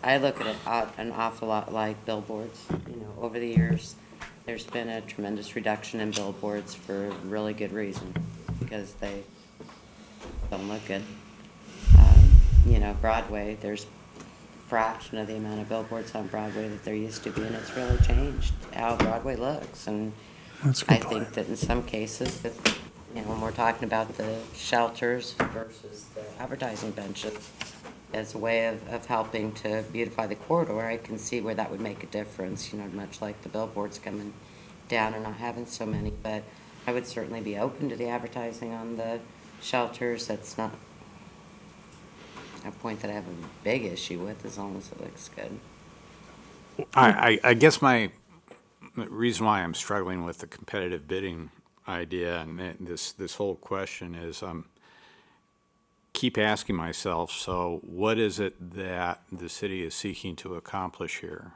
I look at it an awful lot like billboards. Over the years, there's been a tremendous reduction in billboards for really good reason, because they don't look good. Broadway, there's a fraction of the amount of billboards on Broadway that there used to be, and it's really changed how Broadway looks. And That's a good I think point. that in some cases, that you know, when we're talking about the shelters versus the advertising benches as a way of helping to beautify the corridor, I can see where that would make a difference, you know, much like the billboards coming down and not having so many. But I would certainly be open to the advertising on the shelters. That's not a point that I have a big issue with, as long as it looks good. I guess my reason why I'm struggling with the competitive bidding idea and this whole question is keep asking myself, so what is it that the city is seeking to accomplish here?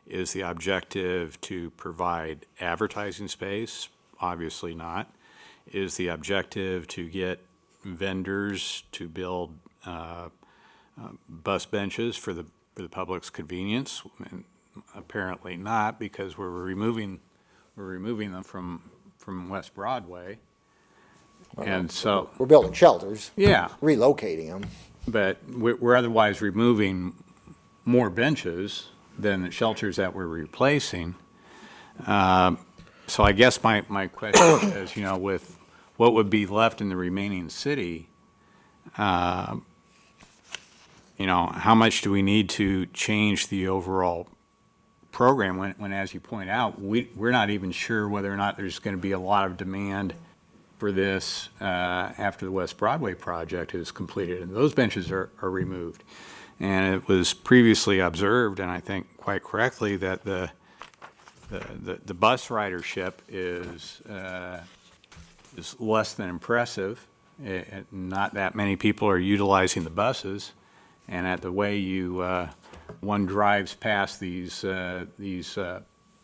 Is the objective to provide advertising space? Obviously not. Is the objective to get vendors to build bus benches for the public's convenience? And apparently not, because we're removing them from West Broadway. And so, We're building shelters, yeah, relocating them. but we're otherwise removing more benches than the shelters that we're replacing. So I guess my question is, you know, with what would be left in the remaining city, you know, how much do we need to change the overall program when, as you point out, we're not even sure whether or not there's going to be a lot of demand for this after the West Broadway project is completed and those benches are removed. And it was previously observed, and I think quite correctly, that the bus ridership is less than impressive. Not that many people are utilizing the buses, and at the way one drives past these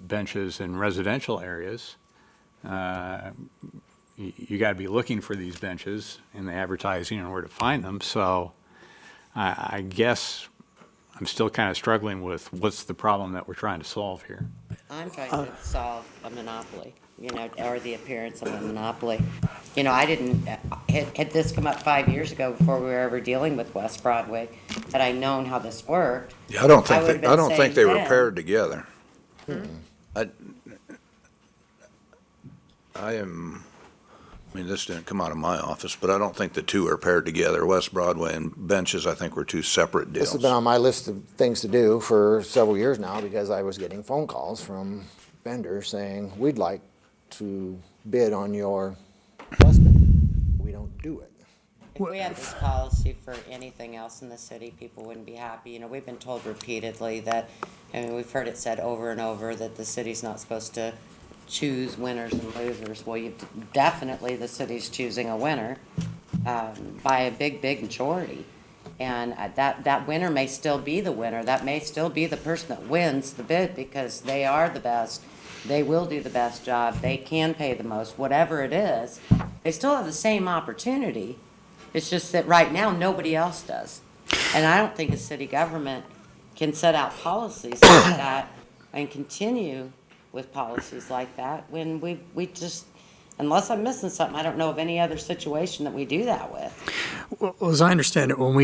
benches in residential areas, you got to be looking for these benches in the advertising in order to find them. So I guess I'm still kind of struggling with what's the problem that we're trying to solve here. I'm trying to solve a monopoly, you know, or the appearance of a monopoly. You know, I didn't, had this come up 5 years ago before we were ever dealing with West Broadway, had I known how this worked. Yeah, I don't I would've think, I been don't think they saying were then. paired together. I mean, this didn't come out of my office, but I don't think the two are paired together. West Broadway and benches, I think, were two separate This has deals. been on my list of things to do for several years now because I was getting phone calls from vendors saying, we'd like to bid on your bus bin. We don't do it. If we had this policy for anything else in the city, people wouldn't be happy. You know, we've been told repeatedly that, I mean, we've heard it said over and over that the city's not supposed to choose winners and losers. Well, definitely the city's choosing a winner by a big, big majority. And that winner may still be the winner. That may still be the person that wins the bid because they are the best. They will do the best job. They can pay the most, whatever it is. They still have the same opportunity. It's just that right now, nobody else does. And I don't think a city government can set out policies like that and continue with policies like that when we just, unless I'm missing something, I don't know of any other situation that we do that with. Well, as I understand it, when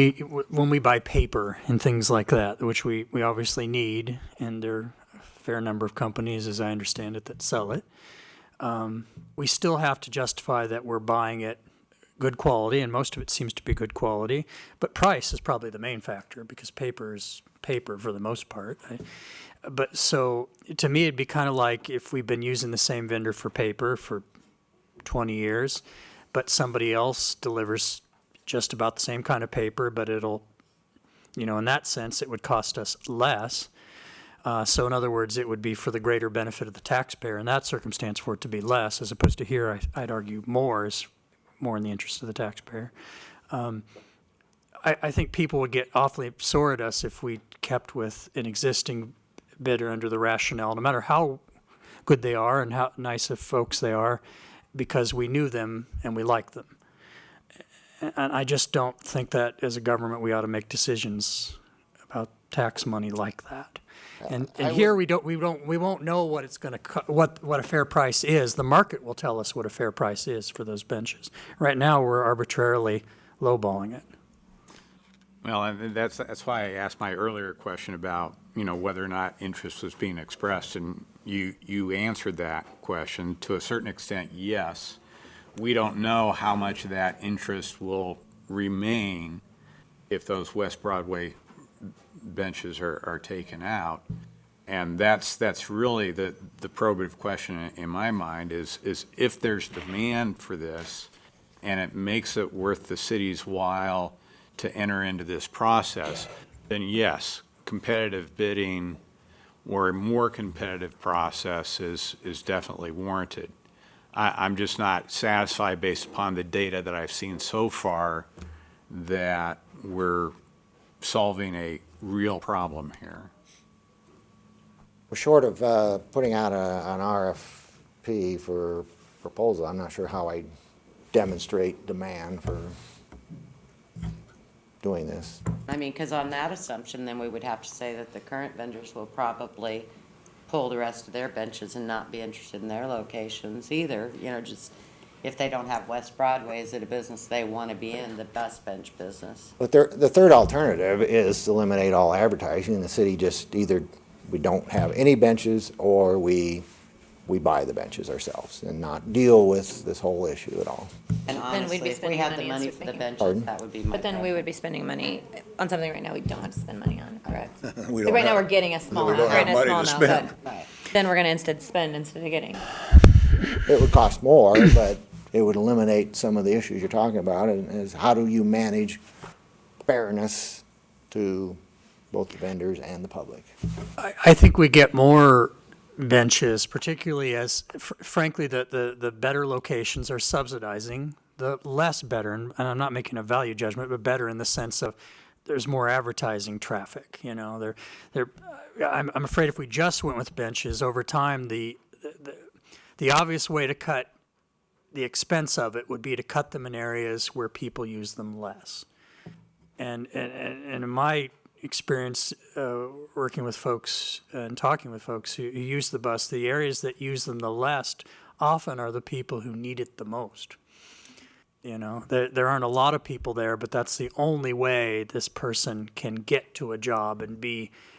we buy paper and things like that, which we obviously need, and there are a fair number of companies, as I understand it, that sell it, we still have to justify that we're buying it good quality, and most of it seems to be good quality, but price is probably the main factor because paper is paper for the most part. But so to me, it'd be kind of like if we've been using the same vendor for paper for 20 years, but somebody else delivers just about the same kind of paper, but it'll, you know, in that sense, it would cost us less. So in other words, it would be for the greater benefit of the taxpayer in that circumstance for it to be less, as opposed to here, I'd argue more is more in the interest of the taxpayer. I think people would get awfully sore at us if we kept with an existing bidder under the rationale, no matter how good they are and how nice of folks they are, because we knew them and we liked them. And I just don't think that as a government we ought to make decisions about tax money like that. And here we won't know what it's going to what a fair price is. The market will tell us what a fair price is for those benches. Right now we're arbitrarily lowballing it. Well, and that's why I asked my earlier question about, you know, whether or not interest was being expressed, and you answered that question to a certain extent, yes. we don't know how much of that interest will remain if those West Broadway benches are taken out. And that's really the probative question in my mind is if there's demand for this and it makes it worth the city's while to enter into this process, then yes, competitive bidding or a more competitive process is definitely warranted. I'm just not satisfied based upon the data that I've seen so far that we're solving a real problem here. Well, short of putting out an RFP for proposal, I'm not sure how I demonstrate demand for doing this. I mean, because on that assumption, then we would have to say that the current vendors will probably pull the rest of their benches and not be interested in their locations either. You know, just if they don't have West Broadway, is it a business they want to be in, the bus bench business? But the third alternative is to eliminate all advertising. The city just either, we don't have any benches or we buy the benches ourselves and not deal with this whole issue at all. And Then we'd be honestly, if we spending had the money money instead for of the making- benches, Pardon? that would be my But then we preference. would be spending money on something right now we don't have to spend money on, correct? We don't Right now, have- we're getting a small we amount, don't we're have getting a money small to amount, spend. but Right. then we're gonna instead spend instead of getting. It would cost more, but it would eliminate some of the issues you're talking about, and is how do you manage fairness to both the vendors and the public? I think we get more benches, particularly as, frankly, the better locations are subsidizing the less better, and I'm not making a value judgment, but better in the sense of there's more advertising traffic, you know, I'm afraid if we just went with benches, over time, the obvious way to cut the expense of it would be to cut them in areas where people use them less. And in my experience working with folks and talking with folks who use the bus, the areas that use them the least often are the people who need it the most. You know, there aren't a lot of people there, but that's the only way this person can get to a job and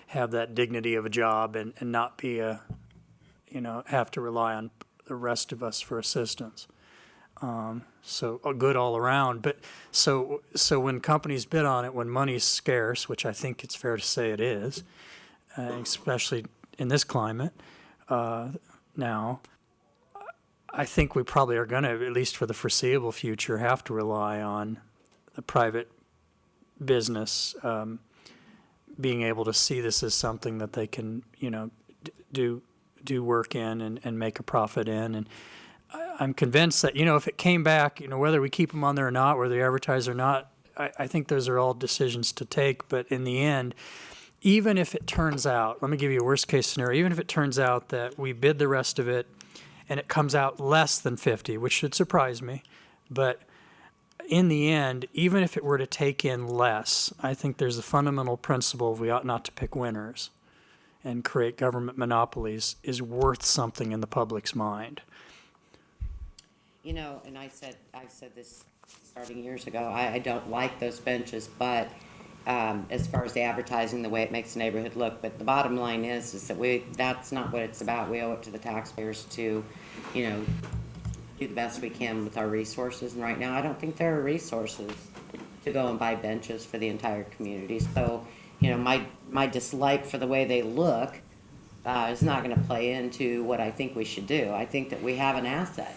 have that dignity of a job and not be have to rely on the rest of us for assistance. So good all around. But so when companies bid on it, when money's scarce, which I think it's fair to say it is, especially in this climate now, I think we probably are going to, at least for the foreseeable future, have to rely on the private business being able to see this as something that they can, do work in and make a profit in. And I'm convinced that, if it came back, whether we keep them on there or not, whether they advertise or not, I think those are all decisions to take. But in the end, even if it turns out, let me give you a worst case scenario, even if it turns out that we bid the rest of it and it comes out less than 50, which should surprise me, but in the end, even if it were to take in less, I think there's a fundamental principle we ought not to pick winners and create government monopolies is worth something in the public's mind. And I've said this starting years ago, I don't like those benches, but as far as the advertising, the way it makes the neighborhood look, but the bottom line is that that's not what it's about. We owe it to the taxpayers to, do the best we can with our resources, and right now, I don't think there are resources to go and buy benches for the entire community. So, my dislike for the way they look is not gonna play into what I think we should do. I think that we have an asset,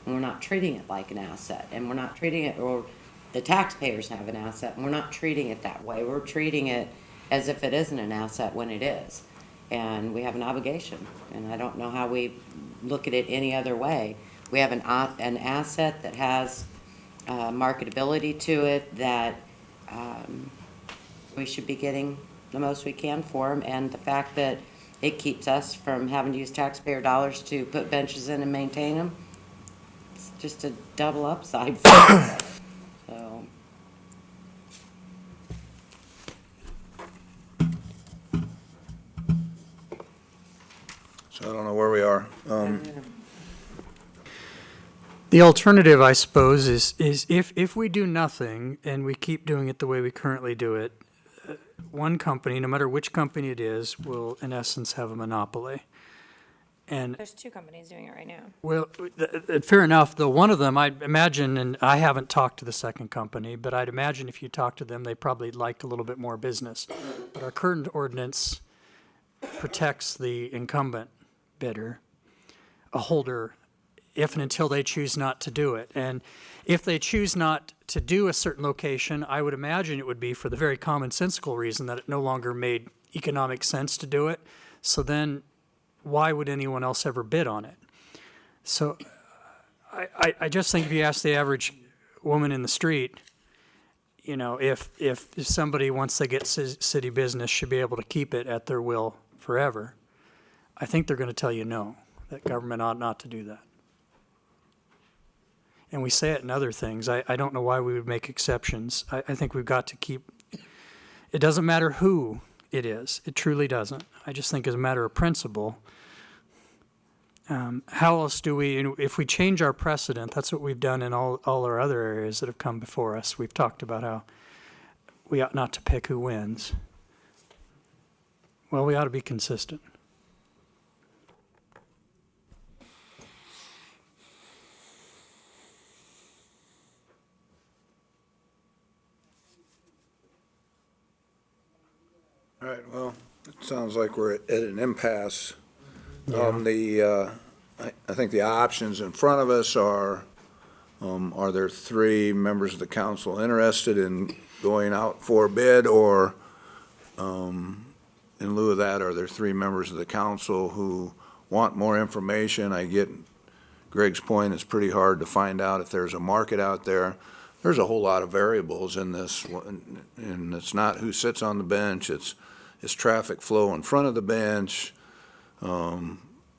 and we're not treating it like an asset, and we're not treating it, or the taxpayers have an asset, and we're not treating it that way. We're treating it as if it isn't an asset when it is. And we have an obligation, and I don't know how we look at it any other way. We have an asset that has marketability to it, that we should be getting the most we can for them, and the fact that it keeps us from having to use taxpayer dollars to put benches in and maintain them, it's just a double upside for us. So, So I don't know where we are. The alternative, I suppose, is if we do nothing and we keep doing it the way we currently do it, one company, no matter which company it is, will in essence have a monopoly. And There's two companies doing it right now. well, fair enough, though one of them, I imagine, and I haven't talked to the second company, but I'd imagine if you talk to them, they probably like a little bit more business. But our current ordinance protects the incumbent bidder, a holder, if and until they choose not to do it. And if they choose not to do a certain location, I would imagine it would be for the very commonsensical reason that it no longer made economic sense to do it. So then why would anyone else ever bid on it? So I just think if you ask the average woman in the street, you know, if somebody, once they get city business, should be able to keep it at their will forever, I think they're going to tell you no, that government ought not to do that. And we say it in other things. I don't know why we would make exceptions. I think we've got to keep, it doesn't matter who it is. It truly doesn't. I just think as a matter of principle, how else do we, if we change our precedent, that's what we've done in all our other areas that have come before us. We've talked about how we ought not to pick who wins. Well, we ought to be consistent. All right, well, it sounds like we're at an impasse. I think the options in front of us are there three members of the council interested in going out for a bid, or in lieu of that, are there three members of the council who want more information? I get Greg's point, it's pretty hard to find out if there's a market out there. There's a whole lot of variables in this, and it's not who sits on the bench, it's traffic flow in front of the bench.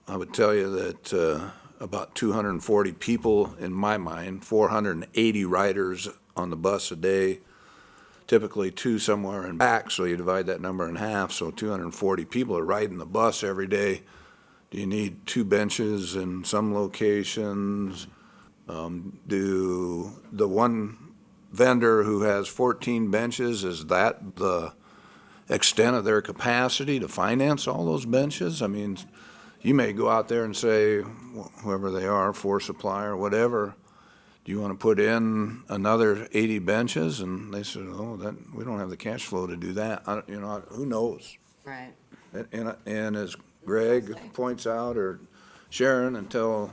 I would tell you that about 240 people, in my mind, 480 riders on the bus a day, typically two somewhere in back, so you divide that number in half, so 240 people are riding the bus every day. Do you need two benches in some locations? Do the one vendor who has 14 benches, is that the extent of their capacity to finance all those benches? I mean, you may go out there and say, whoever they are, for supply or whatever, do you want to put in another 80 benches? And they said, oh, that, we don't have the cash flow to do that. Who knows? Right. And as Greg points out, or Sharon, until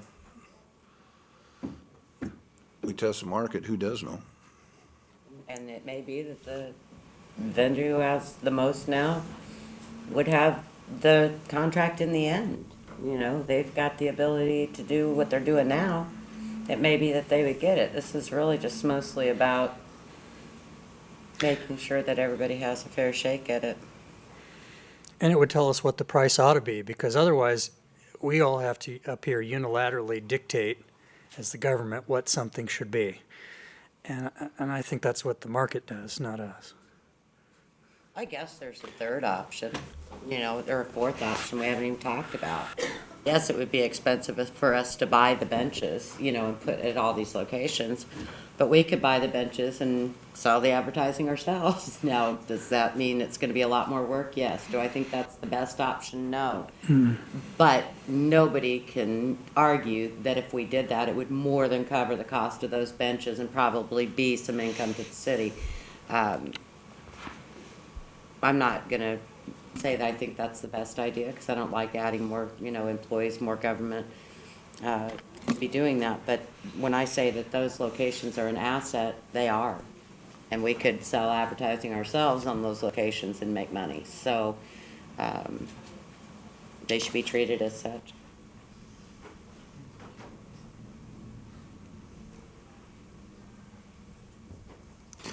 we test the market, who does know? And it may be that the vendor who has the most now would have the contract in the end. You know, they've got the ability to do what they're doing now. It may be that they would get it. This is really just mostly about making sure that everybody has a fair shake at it. And it would tell us what the price ought to be, because otherwise, we all have to up here unilaterally dictate, as the government, what something should be. And I think that's what the market does, not us. I guess there's a third option, or a fourth option we haven't even talked about. Yes, it would be expensive for us to buy the benches, and put at all these locations, but we could buy the benches and sell the advertising ourselves. Now, does that mean it's gonna be a lot more work? Yes. Do I think that's the best option? No. But nobody can argue that if we did that, it would more than cover the cost of those benches and probably be some income to the city. I'm not gonna say that I think that's the best idea, because I don't like adding more, employees, more government, to be doing that. But when I say that those locations are an asset, they are. And we could sell advertising ourselves on those locations and make money. So, they should be treated as such.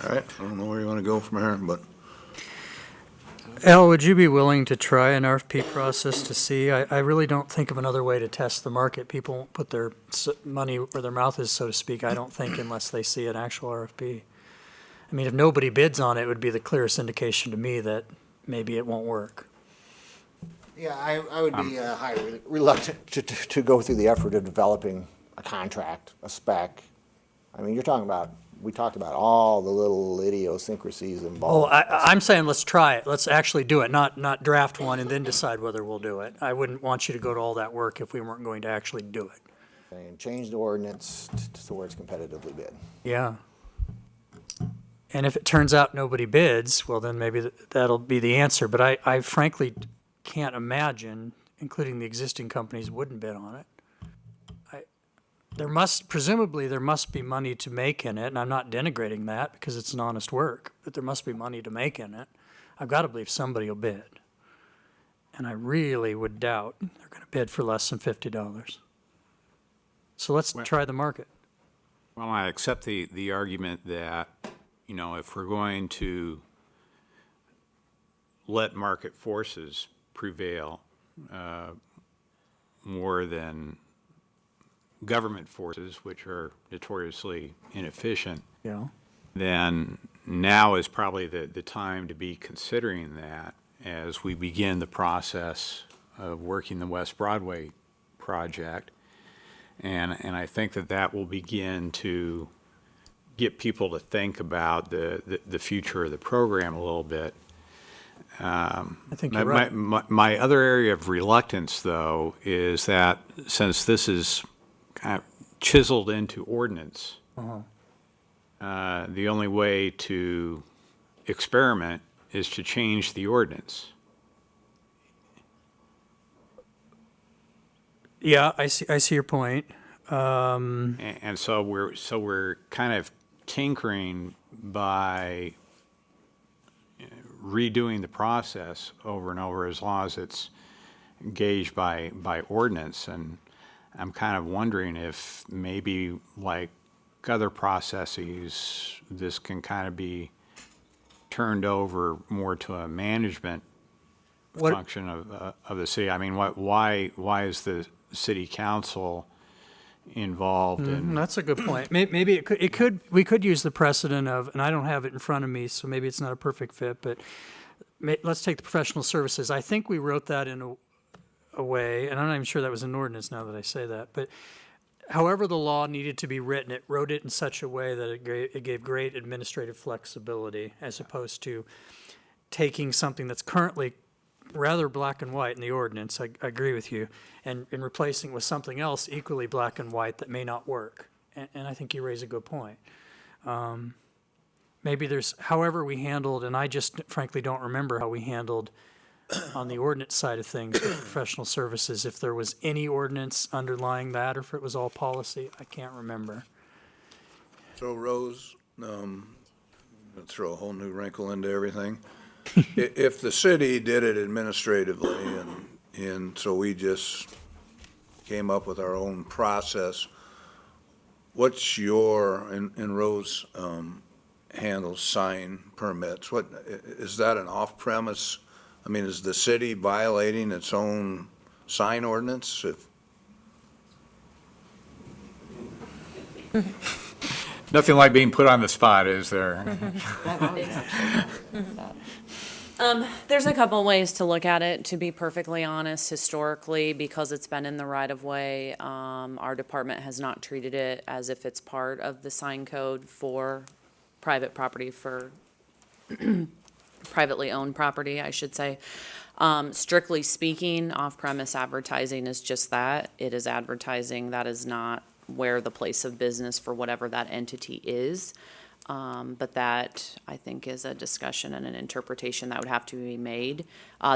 All right, I don't know where you want to go from here, but Al, would you be willing to try an RFP process to see? I really don't think of another way to test the market. People won't put their money where their mouth is, so to speak, I don't think, unless they see an actual RFP. I mean, if nobody bids on it, it would be the clearest indication to me that maybe it won't work. Yeah, I would be highly reluctant to go through the effort of developing a contract, a spec. I mean, you're talking about we talked about all the little idiosyncrasies Oh, involved. I'm saying let's try it. Let's actually do it, not draft one and then decide whether we'll do it. I wouldn't want you to go to all that work if we weren't going to actually do it. And change the ordinance to where it's competitively bid. Yeah. And if it turns out nobody bids, well, then maybe that'll be the answer. But I frankly can't imagine, including the existing companies, wouldn't bid on it. Presumably there must be money to make in it, and I'm not denigrating that because it's an honest work, but there must be money to make in it. I've got to believe somebody will bid. And I really would doubt they're going to bid for less than $50. So let's try the market. Well, I accept the argument that, if we're going to let market forces prevail more than government forces, which are notoriously inefficient, Yeah. then now is probably the time to be considering that as we begin the process of working the West Broadway project. And I think that will begin to get people to think about the future of the program a little bit. I think you're right. My other area of reluctance, though, is that since this is kind of chiseled into ordinance, the only way to experiment is to change the ordinance. Yeah, I see your point. And so we're kind of tinkering by redoing the process over and over as long as it's gauged by ordinance. And I'm kind of wondering if maybe like other processes, this can kind of be turned over more to a management function of the city. I mean, why is the city council involved in? That's a good point. Maybe we could use the precedent of, and I don't have it in front of me, so maybe it's not a perfect fit, but let's take the professional services. I think we wrote that in a way, and I'm not even sure that was an ordinance now that I say that, but however the law needed to be written, it wrote it in such a way that it gave great administrative flexibility as opposed to taking something that's currently rather black and white in the ordinance, I agree with you, and replacing it with something else equally black and white that may not work. And I think you raise a good point. Maybe there's, however we handled, and I just frankly don't remember how we handled on the ordinance side of things with professional services, if there was any ordinance underlying that or if it was all policy, I can't remember. So Rose, throw a whole new wrinkle into everything. If the city did it administratively and so we just came up with our own process, what's your, and Rose handles sign permits, what, is that an off-premise? I mean, is the city violating its own sign ordinance? Nothing like being put on the spot, is there? There's a couple ways to look at it, to be perfectly honest. Historically, because it's been in the right of way, our department has not treated it as if it's part of the sign code for private property, for privately owned property, I should say. Strictly speaking, off-premise advertising is just that. It is advertising. That is not where the place of business for whatever that entity is. But that, I think, is a discussion and an interpretation that would have to be made.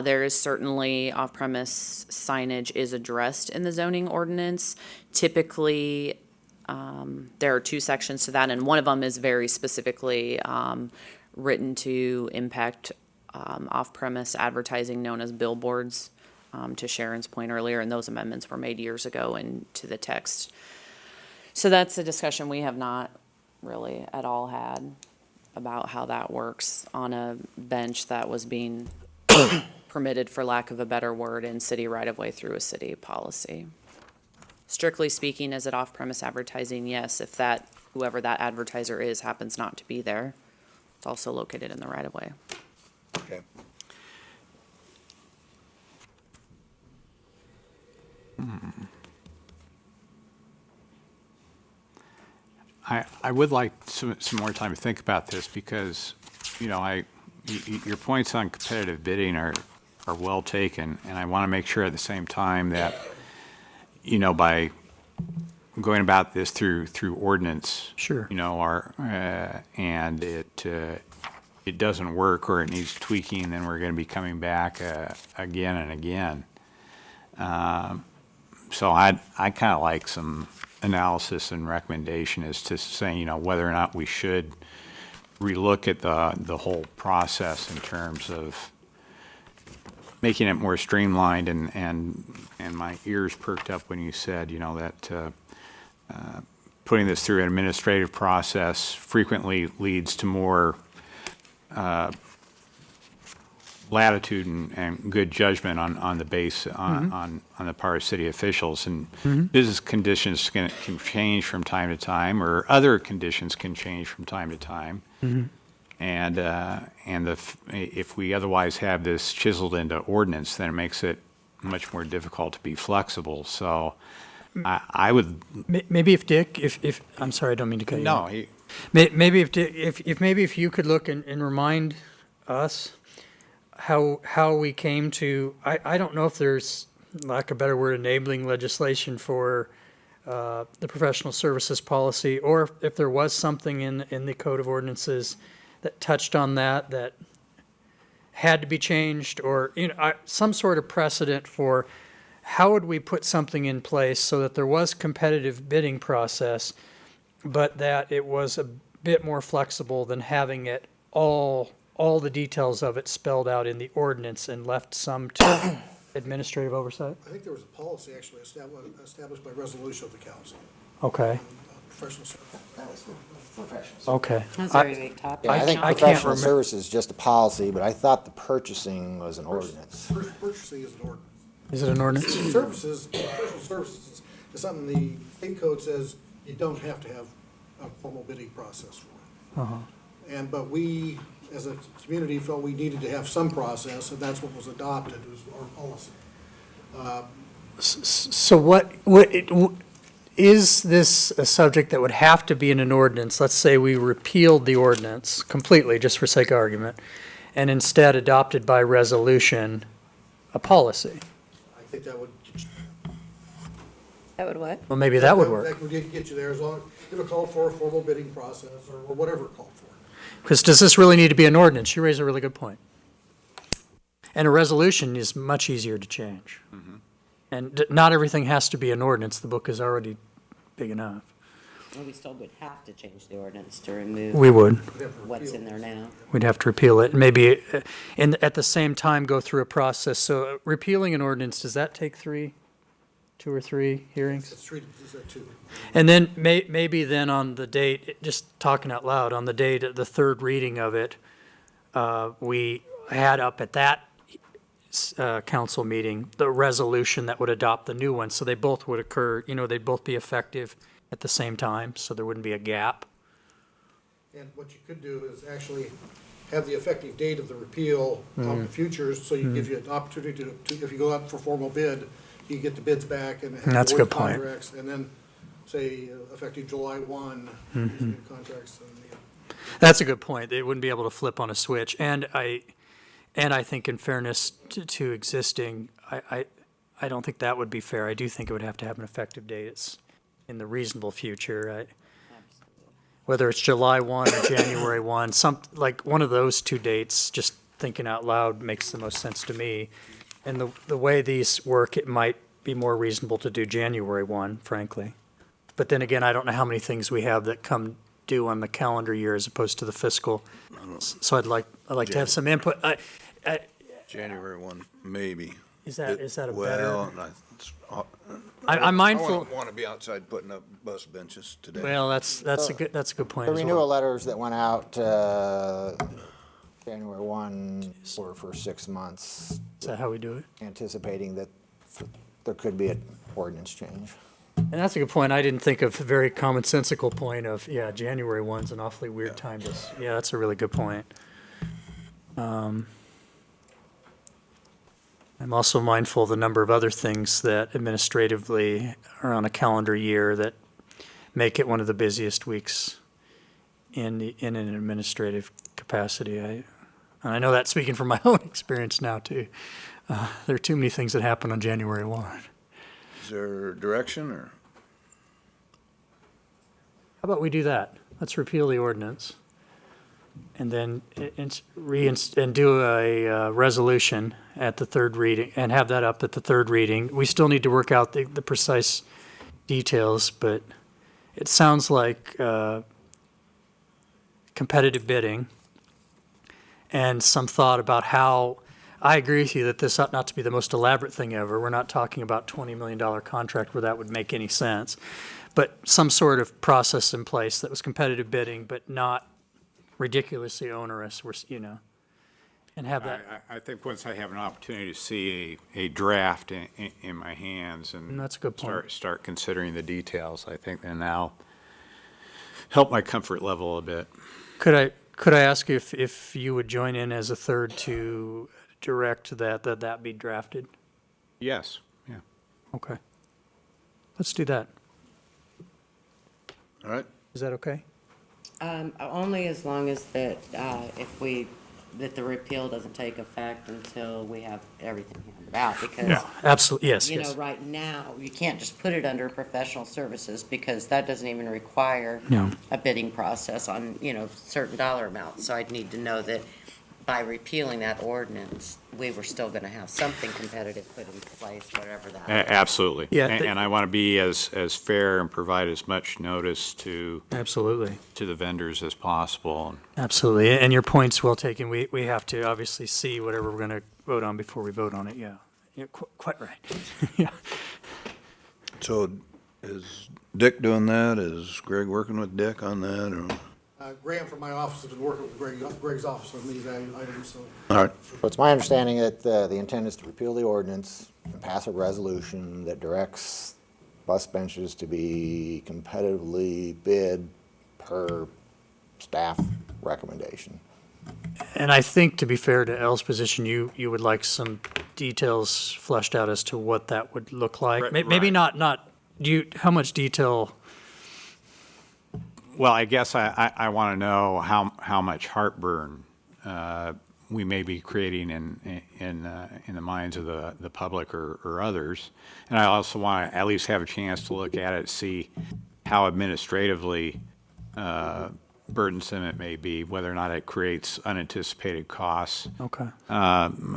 There is certainly off-premise signage is addressed in the zoning ordinance. Typically, there are two sections to that, and one of them is very specifically written to impact off-premise advertising known as billboards, to Sharon's point earlier, and those amendments were made years ago into the text. So that's a discussion we have not really at all had about how that works on a bench that was being permitted, for lack of a better word, in city right-of-way through a city policy. Strictly speaking, is it off-premise advertising? Yes, if that, whoever that advertiser is happens not to be there. It's also located in the right-of-way. Okay. I would like some more time to think about this because, you know, your points on competitive bidding are well taken, and I want to make sure at the same time that, you know, by going about this through ordinance. Sure. You know, and it doesn't work or it needs tweaking, then we're going to be coming back again and again. So I kind of like some analysis and recommendation as to saying, you know, whether or not we should relook at the whole process in terms of making it more streamlined, and my ears perked up when you said, you know, that putting this through an administrative process frequently leads to more latitude and good judgment on the base, on the part of city officials. And business conditions can change from time to time, or other conditions can change from time to time. And if we otherwise have this chiseled into ordinance, then it makes it much more difficult to be flexible. So I would. Maybe if Dick, if I'm sorry, I don't mean to cut you off. No, Maybe if you could look and remind us how we came to, I don't know if there's, lack of a better word, enabling legislation for the professional services policy, or if there was something in the Code of Ordinances that touched on that had to be changed, or, you know, some sort of precedent for how would we put something in place so that there was competitive bidding process, but that it was a bit more flexible than having it all the details of it spelled out in the ordinance and left some to administrative oversight? I think there was a policy actually established by resolution of the council, Okay, professional services. okay. That's very big topic. Yeah, I think I can't professional remember. services is just a policy, but I thought the purchasing was an ordinance. Purchasing is an ordinance. Is it an ordinance? Services, professional services is something the state code says you don't have to have a formal bidding process for. But we, as a community, felt we needed to have some process, and that's what was adopted, was our policy. So what is this a subject that would have to be in an ordinance? Let's say we repealed the ordinance completely, just for sake of argument, and instead adopted by resolution a policy. I think that would. That would what? Well, maybe that would work. That would get you there, as long, if it called for a formal bidding process, or whatever it called for. Because does this really need to be an ordinance? You raise a really good point. And a resolution is much easier to change. And not everything has to be an ordinance. The book is already big enough. Well, we still would have to change the ordinance to remove We would. what's in there now. We'd have to repeal it. Maybe, and at the same time, go through a process. So repealing an ordinance, does that take two or three hearings? It's treated as that too. And then maybe then on the date, just talking out loud, on the date of the third reading of it, we had up at that council meeting, the resolution that would adopt the new one. So they both would occur, you know, they'd both be effective at the same time, so there wouldn't be a gap. And what you could do is actually have the effective date of the repeal out in the future, so you give you an opportunity to, if you go out for formal bid, you get the bids back and. That's a award good point. contracts, and then, say, effective July 1, these new contracts, and, yeah. That's a good point. They wouldn't be able to flip on a switch. And I think in fairness to existing, I don't think that would be fair. I do think it would have to have an effective date. It's in the reasonable future, right? Whether it's July 1 or January 1, like one of those two dates, just thinking out loud, makes the most sense to me. And the way these work, it might be more reasonable to do January 1, frankly. But then again, I don't know how many things we have that come due on the calendar year as opposed to the fiscal. So I'd like to have some input. January 1, maybe. Is that a better? Well, I'm mindful. I want to be outside putting up bus benches today. Well, that's a good point The as renewal well. letters that went out January 1 were for 6 months, Is that how we do it? anticipating that there could be an ordinance change. And that's a good point. I didn't think of a very commonsensical point of, January 1's an awfully weird time to, that's a really good point. I'm also mindful of the number of other things that administratively are on a calendar year that make it one of the busiest weeks in an administrative capacity. And I know that speaking from my own experience now too. There are too many things that happen on January 1. How Is there direction or? about we do that? Let's repeal the ordinance and then and do a resolution at the third reading and have that up at the third reading. We still need to work out the precise details, but it sounds like competitive bidding and some thought about how, I agree with you that this ought not to be the most elaborate thing ever. We're not talking about $20 million contract where that would make any sense. But some sort of process in place that was competitive bidding, but not ridiculously onerous, and have that. I think once I have an opportunity to see a draft in my hands and That's a good point. start considering the details, I think then now help my comfort level a bit. Could I ask you if you would join in as a third to direct that be drafted? Yes, yeah. Okay. Let's do that. All right. Is that okay? Only as long as that, that the repeal doesn't take effect until we have everything handed out, because, Absolutely, yes, you know, yes. right now, you can't just put it under professional services, because that doesn't even require No. a bidding process on, certain dollar amounts. So I'd need to know that by repealing that ordinance, we were still gonna have something competitive put in place, whatever that. Absolutely. Yeah, And I want to be as fair and provide as much notice to Absolutely, the vendors as possible. absolutely. And your point's well taken. We have to obviously see whatever we're going to vote on before we vote on it, yeah. You're quite right. Yeah. So is Dick doing that? Is Greg working with Dick on that or? Graham from my office has been working with Greg's office on these items, so. All right. So it's my understanding that the intent is to repeal the ordinance and pass a resolution that directs bus benches to be competitively bid per staff recommendation. And I think, to be fair to Elle's position, you would like some details fleshed out as to what that would look like. Right, Maybe right. not, how much detail? Well, I guess I want to know how much heartburn we may be creating in the minds of the public or others. And I also want to at least have a chance to look at it, see how administratively burdensome it may be, whether or not it creates unanticipated costs. Okay.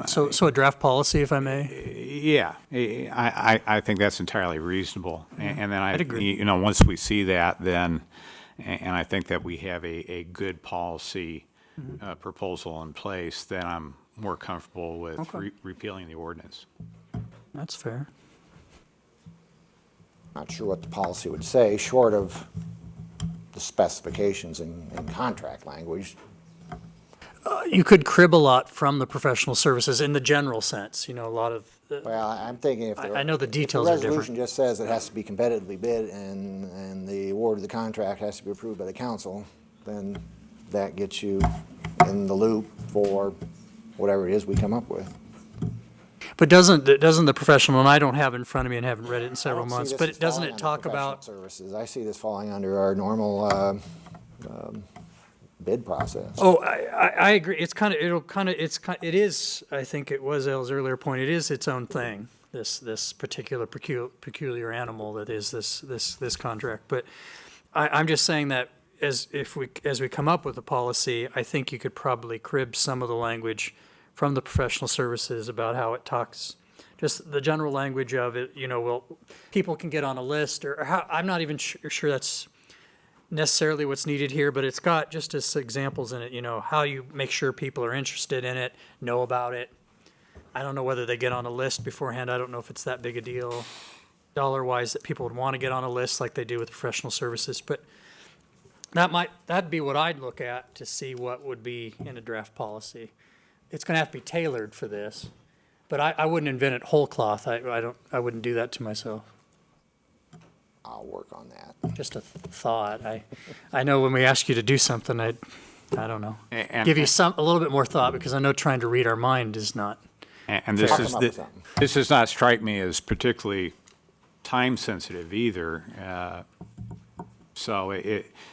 So a draft policy, if I may? Yeah, I think that's entirely reasonable. And then I'd agree. Once we see that, then, and I think that we have a good policy proposal in place, then I'm more comfortable with Okay. repealing the ordinance. That's fair. Not sure what the policy would say, short of the specifications in contract language. You could crib a lot from the professional services in the general sense, a lot of, Well, I'm thinking if I know the details are If the resolution different. just says it has to be competitively bid and the award of the contract has to be approved by the council, then that gets you in the loop for whatever it is we come up with. But doesn't the professional, and I don't have it in front of me and haven't read it in several I don't see months, this but as doesn't falling it under talk professional about, services. I see this falling under our normal bid process. oh, I agree, it is, I think it was Elle's earlier point, it is its own thing, this particular peculiar animal that is this contract. But I'm just saying that as we come up with a policy, I think you could probably crib some of the language from the professional services about how it talks, just the general language of it, well, people can get on a list, or how, I'm not even sure that's necessarily what's needed here, but it's got just as examples in it, how you make sure people are interested in it, know about it. I don't know whether they get on a list beforehand. I don't know if it's that big a deal, dollar-wise, that people would want to get on a list like they do with professional services, but that'd be what I'd look at to see what would be in a draft policy. It's gonna have to be tailored for this, but I wouldn't invent it whole cloth. I wouldn't do that to myself. I'll work on that. Just a thought. I know when we ask you to do something, I don't know. And- Give you a little bit more thought, because I know trying to read our mind is not. And this Talk is, them up with something. this does not strike me as particularly time-sensitive either. So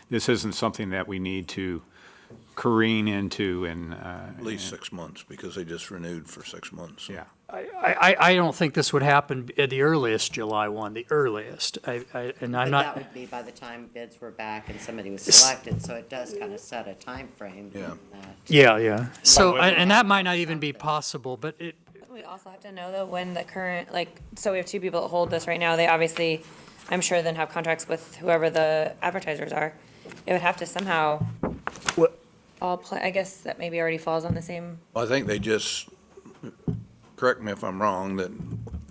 this isn't something that we need to careen into and. At least 6 months, because they just renewed for 6 months. Yeah. I don't think this would happen at the earliest July 1, the earliest. And But I'm that not, would be by the time bids were back and somebody was selected, so it does kind of set a time frame. Yeah. yeah. So, and that might not even be possible, but it, We also have to know though when the current, like, so we have two people that hold this right now, they obviously, I'm sure then have contracts with whoever the advertisers are. It would have to somehow what, all play, I guess that maybe already falls on the same, I think they just, correct me if I'm wrong, that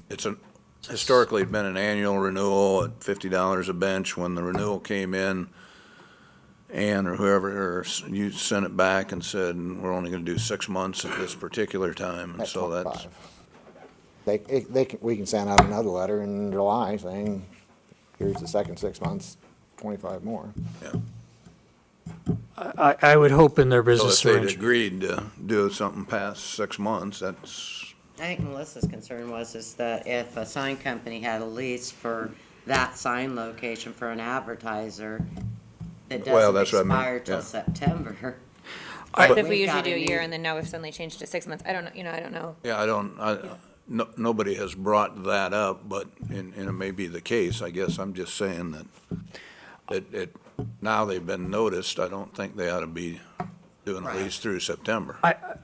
it's historically been an annual renewal at $50 a bench. When the renewal came in, Ann or whoever, or you sent it back and said, we're only gonna do 6 months at this particular time, and At so that's, 25. We can send out another letter in July saying, here's the second 6 months, 25 more. yeah. I would hope in their So business if they'd arrangement. agreed to do something past 6 months, that's, I think Melissa's concern is that if a sign company had a lease for that sign location for an advertiser that Well, doesn't that's what I mean, expire till yeah. September. if we We've usually got do a a year new- and then now we've suddenly changed to 6 months, I don't know, I don't know. yeah, nobody has brought that up, but, and it may be the case, I guess I'm just saying that now they've been noticed, I don't think they ought to be doing at Right. least through September.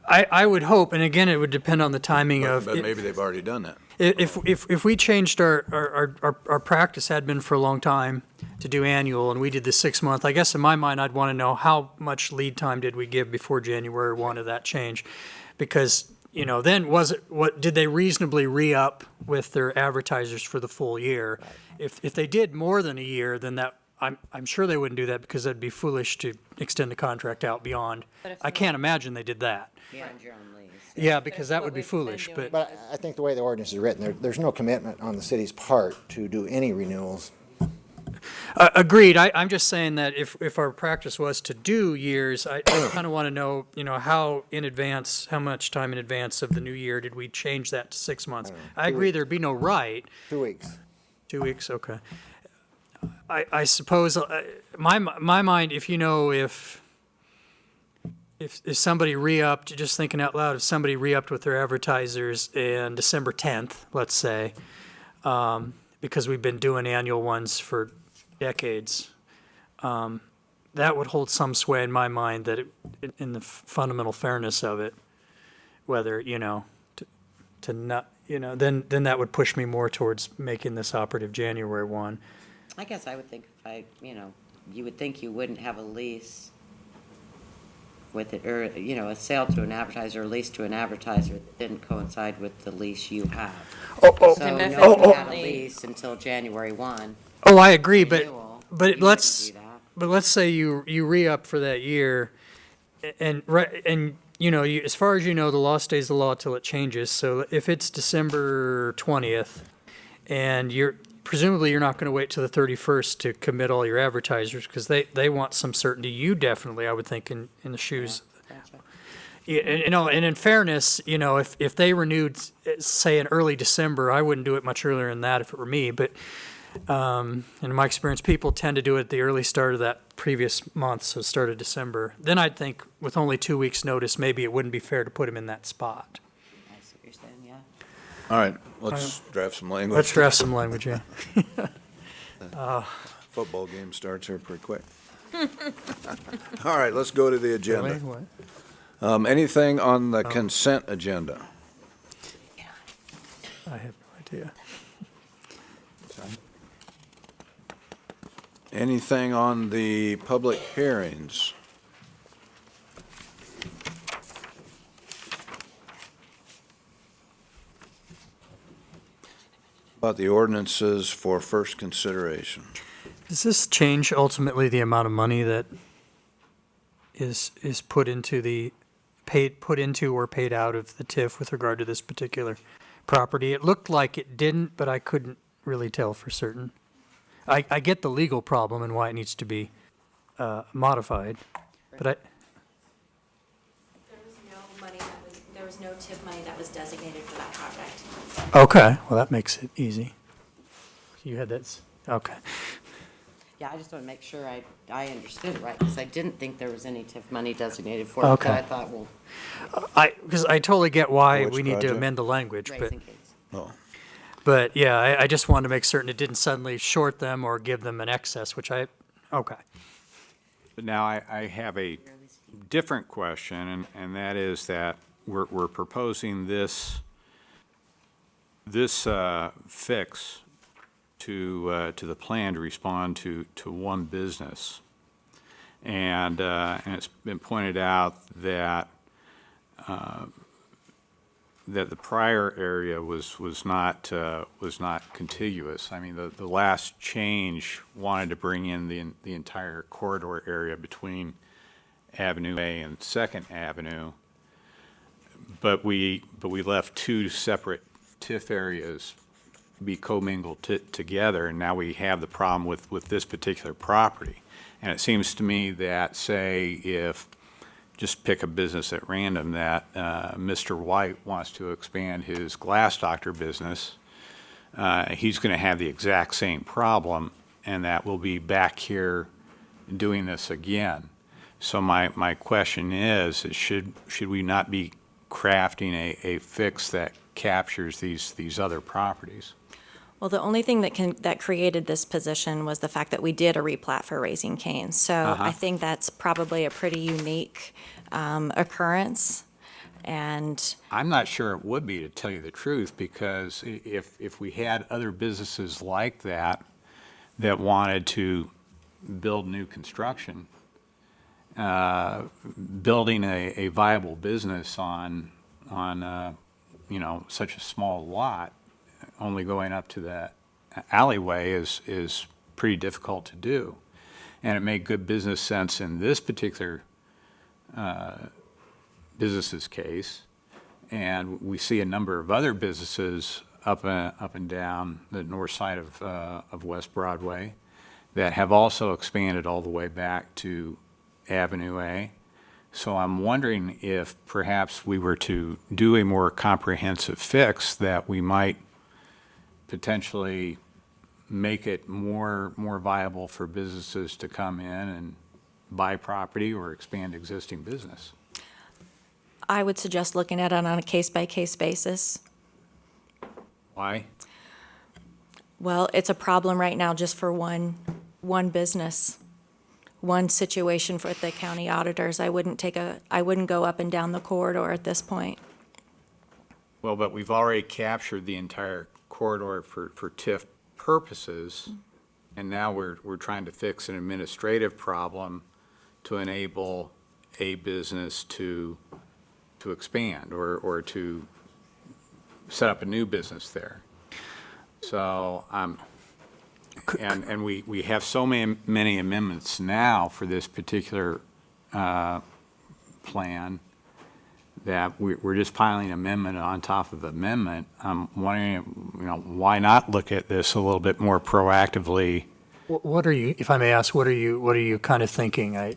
I would hope, and again, it would depend on the timing But of. but maybe they've already done that. If we changed our practice had been for a long time to do annual and we did the 6 month, I guess in my mind, I'd want to know how much lead time did we give before January 1 of that change? Because, then did they reasonably re-up with their advertisers for the full year? If they did more than a year, then I'm sure they wouldn't do that because that'd be foolish to extend the contract out beyond. But if I can't imagine they did that. Beyond your own lease. Yeah, because it's that what would be we've been foolish, doing. but. But I think the way the ordinance is written, there's no commitment on the city's part to do any renewals. Agreed. I'm just saying that if our practice was to do years, I kind of want to know, how in advance, how much time in advance of the new year did we change that to 6 months? I agree there'd be no right. 2 weeks. 2 weeks, okay. I suppose, my mind, if somebody re-upped, just thinking out loud, if somebody re-upped with their advertisers in December 10th, let's say, because we've been doing annual ones for decades, that would hold some sway in my mind that in the fundamental fairness of it, whether, to not, then that would push me more towards making this operative January 1. I guess I would think you would think you wouldn't have a lease with it, or, a sale to an advertiser, or lease to an advertiser that didn't coincide with the lease you have. So And if nobody it's had a only- lease until January 1. Oh, I agree, but renewal, you but wouldn't let's do that. but let's say you re-up for that year, and as far as the law stays the law till it changes. So if it's December 20th, and presumably you're not going to wait till the 31st to commit all your advertisers because they want some certainty. You definitely, I would think, in the shoes. Gotcha. Yeah, and in fairness, if they renewed, say, in early December, I wouldn't do it much earlier than that if it were me. But in my experience, people tend to do it at the early start of that previous month, so start of December. Then I'd think with only 2 weeks' notice, maybe it wouldn't be fair to put them in that spot. I see what you're saying, yeah. All right, let's draft some language. Let's draft some language, yeah. Football game starts here pretty quick. All right, let's go to the agenda. What? Anything on the consent agenda? I have no idea. Anything on the public hearings? About the ordinances for first consideration. Does this change ultimately the amount of money that is put into or paid out of the TIF with regard to this particular property? It looked like it didn't, but I couldn't really tell for certain. I get the legal problem and why it needs to be modified, but There was no money there was no TIP money that was designated for that project. okay, well, that makes it easy. You had that, okay. Yeah, I just want to make sure I understood it right, because I didn't think there was any TIF money designated for it. Okay. But I thought, well, Because I totally get why Which we need to project? amend the language, but, Raising Cane's. Oh, yeah, I just wanted to make certain it didn't suddenly short them or give them an excess, okay. But now I have a different question, and that is that we're proposing this fix to the plan to respond to one business. And it's been pointed out that that the prior area was not contiguous. I mean, the last change wanted to bring in the entire corridor area between Avenue A and Second Avenue, but we left two separate TIF areas be commingled together, and now we have the problem with this particular property. And it seems to me that, say, if, just pick a business at random, that Mr. White wants to expand his glass doctor business, he's going to have the exact same problem, and that we'll be back here doing this again. So my question is should we not be crafting a fix that captures these other properties? Well, the only thing that created this position was the fact that we did a replat for Raising Cane's. So I think that's probably a pretty unique occurrence. And I'm not sure it would be, to tell you the truth, because if we had other businesses like that wanted to build new construction, building a viable business on such a small lot, only going up to that alleyway is pretty difficult to do. And it made good business sense in this particular business's case. And we see a number of other businesses up and down the north side of West Broadway that have also expanded all the way back to Avenue A. So I'm wondering if perhaps we were to do a more comprehensive fix, that we might potentially make it more viable for businesses to come in and buy property or expand existing business. I would suggest looking at it on a case-by-case basis. Why? Well, it's a problem right now just for one business, one situation for the county auditors. I wouldn't go up and down the corridor at this point. Well, but we've already captured the entire corridor for TIF purposes, and now we're trying to fix an administrative problem to enable a business to expand or to set up a new business there. So, and we have so many amendments now for this particular plan that we're just piling amendment on top of amendment. I'm wondering, why not look at this a little bit more proactively? What are you, if I may ask, what are you kind of thinking?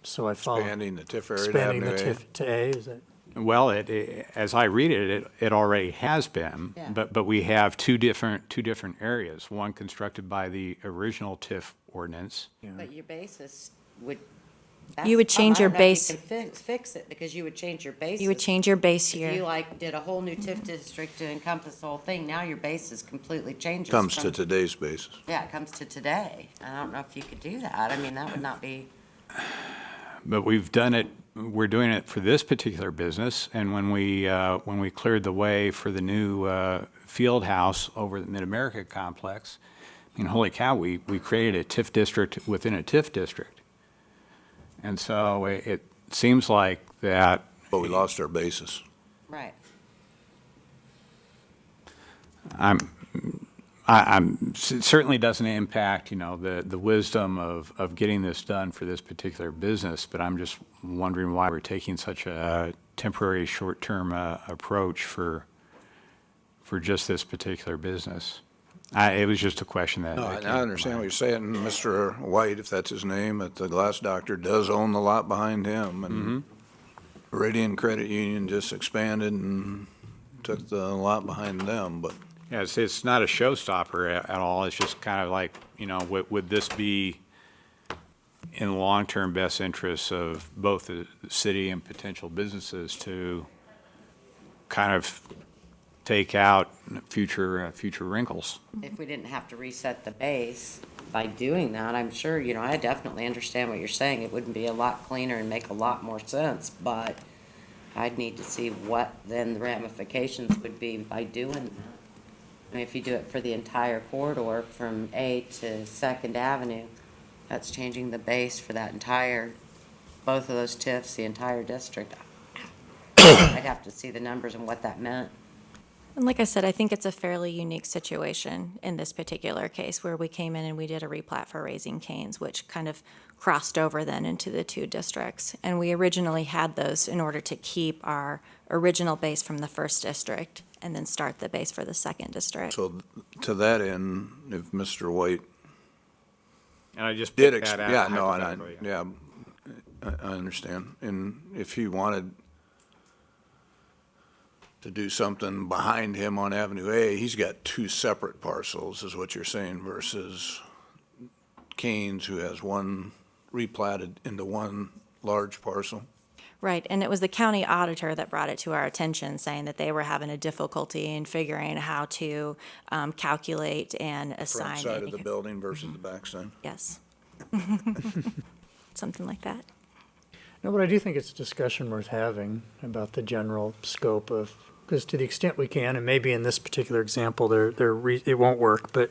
So I follow. expanding the TIF area to Expanding the Avenue A. TIF to A, is that? Well, as I read it already has been, Yeah. but we have two different areas. One constructed by the original TIF ordinance. But your basis would. You would change your base. You can fix it, because you would change your basis. You would change your base If you year. did a whole new TIF district to encompass the whole thing, now your basis completely changes. Comes to from- today's basis. Yeah, it comes to today. I don't know if you could do that. I mean, that would not be, But we've done it, we're doing it for this particular business, and when we cleared the way for the new field house over at the Mid-America complex, I mean, holy cow, we created a TIF district within a TIF district. And so it seems like that, But we lost our basis. right. it certainly doesn't impact, the wisdom of getting this done for this particular business, but I'm just wondering why we're taking such a temporary, short-term approach for just this particular business. It was just a question that. No, that I came to understand what mind. you're saying. Mr. White, if that's his name, at the glass doctor, does own the lot behind him. And Meridian Credit Union just expanded and took the lot behind them, but Yeah, it's not a showstopper at all. It's just kind of like, would this be in the long-term best interests of both the city and potential businesses to kind of take out future wrinkles? If we didn't have to reset the base by doing that, I'm sure, I definitely understand what you're saying. It wouldn't be a lot cleaner and make a lot more sense, but I'd need to see what then the ramifications would be by doing that. I mean, if you do it for the entire corridor from A to Second Avenue, that's changing the base for that both of those TIFs, the entire district. I'd have to see the numbers and what that meant. And like I said, I think it's a fairly unique situation in this particular case where we came in and we did a replat for Raising Cane's, which kind of crossed over then into the two districts. And we originally had those in order to keep our original base from the first district and then start the base for the second district. So to that end, if Mr. White And I just did, picked that out. yeah, no, and hypothetically. I understand. And if he wanted to do something behind him on Avenue A, he's got two separate parcels, is what you're saying, versus Kane's, who has one replatted into one large parcel. Right, and it was the county auditor that brought it to our attention, saying that they were having a difficulty in figuring how to calculate and assign. Front side of the any- building versus the back side. Yes. Something like that. No, but I do think it's a discussion worth having about the general scope of, because to the extent we can, and maybe in this particular example, it won't work, but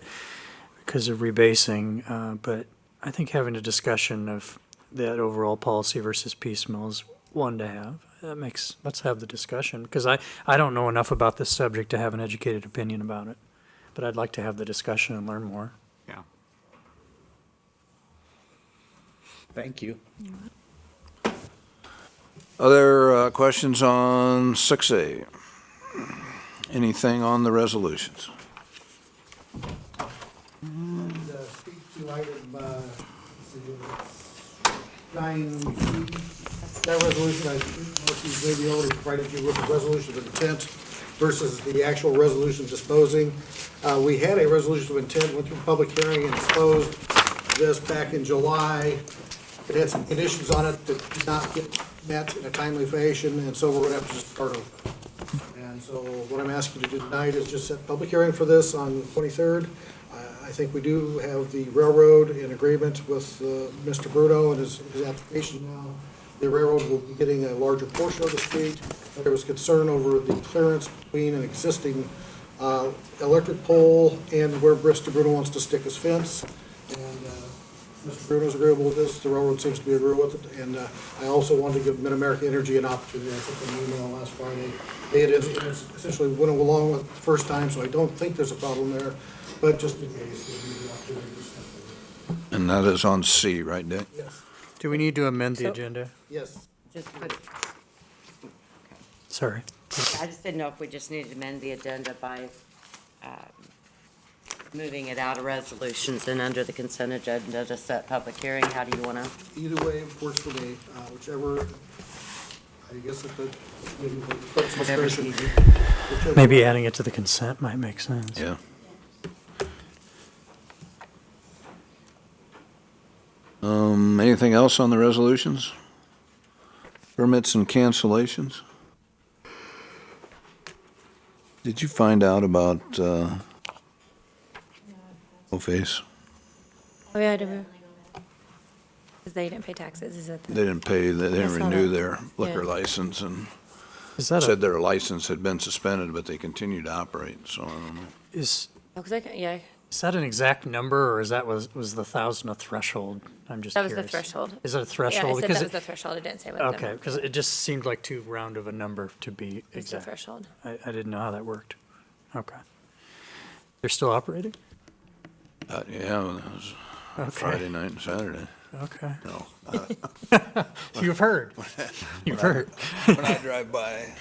because of rebasing, but I think having a discussion of that overall policy versus piecemeal is one to have. Let's have the discussion, because I don't know enough about this subject to have an educated opinion about it, but I'd like to have the discussion and learn more. Yeah. Thank you. Other questions on 6A? Anything on the resolutions? Speak to item, let's see, it's 9C. That resolution, I think Marcy's maybe already provided you with the resolution of intent versus the actual resolution disposing. We had a resolution of intent, went through public hearing and disposed this back in July. It had some conditions on it that did not get met in a timely fashion, and so we're gonna have to just start over. And so what I'm asking you to do tonight is just set public hearing for this on the 23rd. I think we do have the railroad in agreement with Mr. Bruno and his application now. The railroad will be getting a larger portion of the street. There was concern over the clearance between an existing electric pole and where Mr. Bruno wants to stick his fence. And Mr. Bruno's agreeable with this, the railroad seems to be agreeable with it, and I also wanted to give Mid-America Energy an opportunity. I sent them an email last Friday. They had essentially went along with it the first time, so I don't think there's a problem there, but just in case, we'll give you the opportunity to step forward. And that is on C, right, Dick? Yes, Do we need to amend the agenda? yes. Just put, Sorry. I just didn't know if we just needed to amend the agenda by moving it out of resolutions and under the consent agenda to set public hearing. How do you want to? Either way works for me, whichever, I guess at the, maybe the clerk's Whatever's discretion. easy. Whichever Maybe way. adding it to the consent might make sense. Yeah. Anything else on the resolutions? Permits and cancellations? Did you find out about, face? Oh, yeah, because they didn't pay taxes, is it? They didn't pay, they I didn't saw renew that. their liquor Yeah. license and Is that said their license had been suspended, but they continue to operate, so I don't know. is Oh, because yeah, that an exact number, or is that was the 1,000 a threshold? I'm just that was curious. the threshold. Is it a Yeah, I threshold? said Because that was it- the threshold, it didn't say what the. Okay, because it just seemed like too round of a number to be It's the exact. threshold. I didn't know how that worked. Okay. They're still operating? Yeah, it was Okay. Friday night and Saturday. Okay. No. You've heard. You've heard. When I drive by,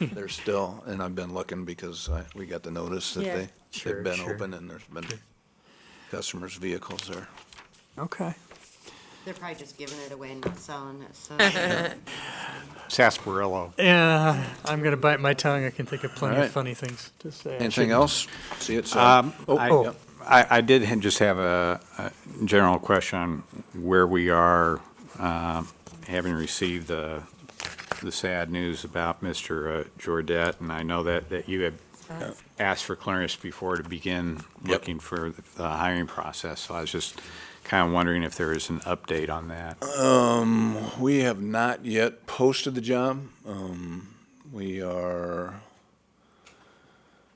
they're still, and I've been looking because we got the notice that Yeah. Sure, they've been sure. open and there's been customers' vehicles there. Okay. They're probably just giving it away and not selling it, so. sarsaparilla. Yeah, I'm gonna bite my tongue. I can think of plenty All right. of funny things to say. I Anything shouldn't. else? See it, so. I- Yep. I did just have a general question on where we are, having received the sad news about Mr. Jordet, and I know that you had asked for clearance before to begin looking for the hiring process, so I was just kind of wondering if there is an update on that. We have not yet posted the job. We are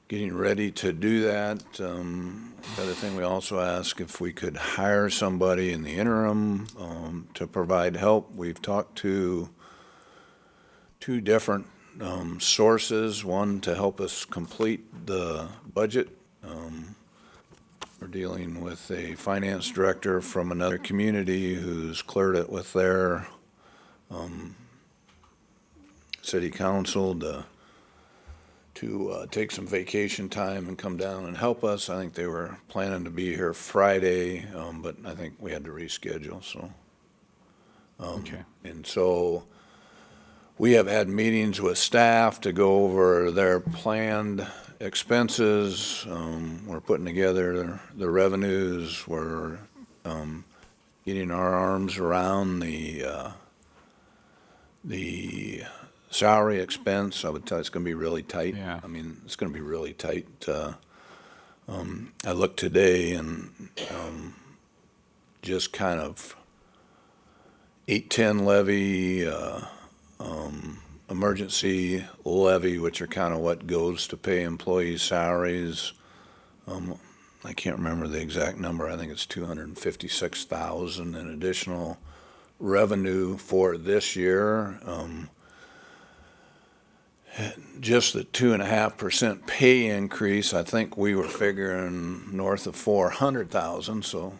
getting ready to do that. The other thing, we also asked if we could hire somebody in the interim to provide help. We've talked to two different sources, one to help us complete the budget. We're dealing with a finance director from another community who's cleared it with their city council to take some vacation time and come down and help us. I think they were planning to be here Friday, but I think we had to reschedule, so. Okay. And so we have had meetings with staff to go over their planned expenses. We're putting together the revenues. We're getting our arms around the salary expense. I would tell you it's going to be really tight. Yeah. I mean, it's going to be really tight. I looked today and just kind of 810 levy, emergency levy, which are kind of what goes to pay employees' salaries. I can't remember the exact number. I think it's 256,000 in additional revenue for this year. Just the 2.5% pay increase, I think we were figuring north of 400,000. So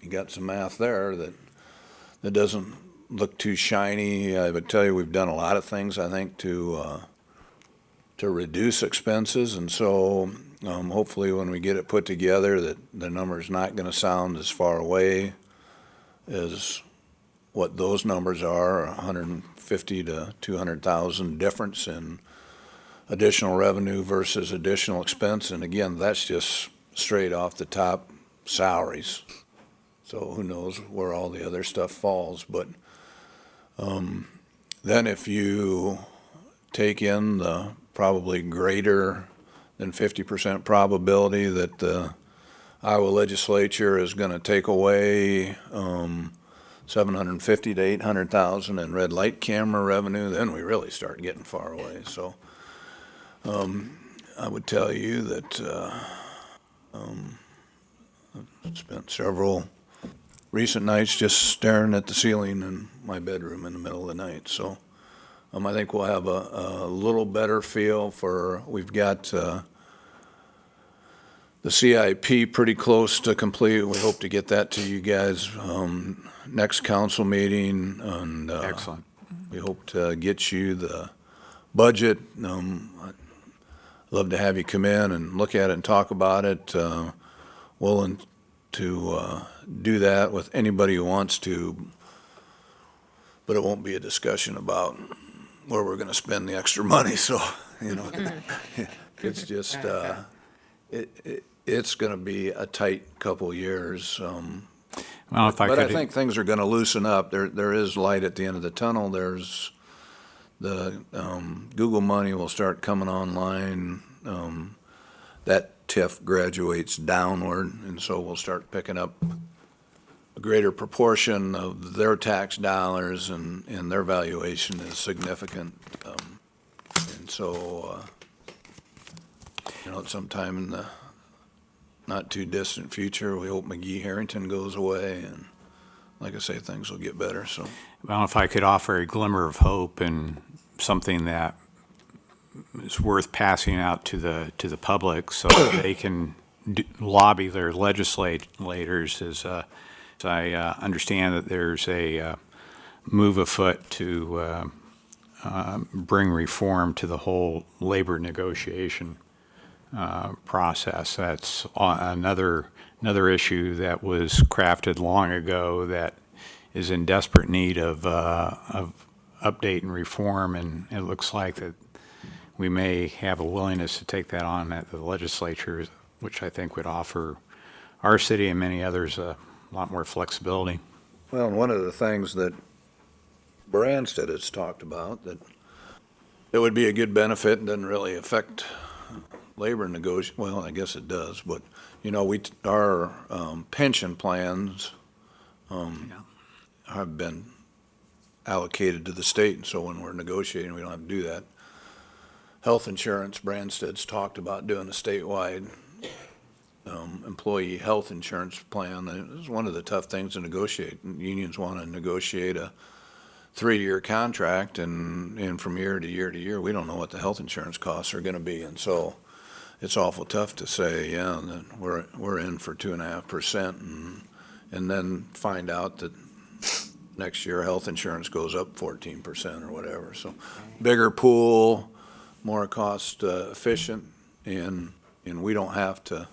you got some math there that doesn't look too shiny. I would tell you we've done a lot of things, I think, to reduce expenses, and so hopefully when we get it put together, that the number's not going to sound as far away as what those numbers are, 150 to 200,000 difference in additional revenue versus additional expense, and again, that's just straight off the top salaries. So who knows where all the other stuff falls, but then if you take in the probably greater than 50% probability that the Iowa legislature is going to take away 750 to 800,000 in red light camera revenue, then we really start getting far away. So I would tell you that I've spent several recent nights just staring at the ceiling in my bedroom in the middle of the night. So I think we'll have a little better feel for, we've got the CIP pretty close to complete. We hope to get that to you guys next council meeting. And Excellent. we hope to get you the budget. I'd love to have you come in and look at it and talk about it. Willing to do that with anybody who wants to, but it won't be a discussion about where we're going to spend the extra money. So, it's just, it's going to be a tight couple years. Well, if I But I could, think things are going to loosen up. There is light at the end of the tunnel. There's the Google money will start coming online. That TIF graduates downward, and so we'll start picking up a greater proportion of their tax dollars, and their valuation is significant. And so, at some time in the not too distant future, we hope McGee Harrington goes away, and like I say, things will get better. So, well, if I could offer a glimmer of hope and something that is worth passing out to the public so that they can lobby their legislators, is I understand that there's a move afoot to bring reform to the whole labor negotiation process. That's another issue that was crafted long ago that is in desperate need of update and reform, and it looks like that we may have a willingness to take that on at the legislature, which I think would offer our city and many others a lot more flexibility. Well, and one of the things that Branstad has talked about, that it would be a good benefit and doesn't really affect labor well, I guess it does, but, you know, our pension plans have been allocated to the state, and so when we're negotiating, we don't have to do that. Health insurance, Branstad's talked about doing a statewide employee health insurance plan. This is one of the tough things to negotiate. Unions want to negotiate a 3-year contract, and from year to year to year, we don't know what the health insurance costs are going to be, and so it's awful tough to say, yeah, that we're in for 2.5%, and then find out that next year health insurance goes up 14% or whatever. So bigger pool, more cost efficient, and we don't have to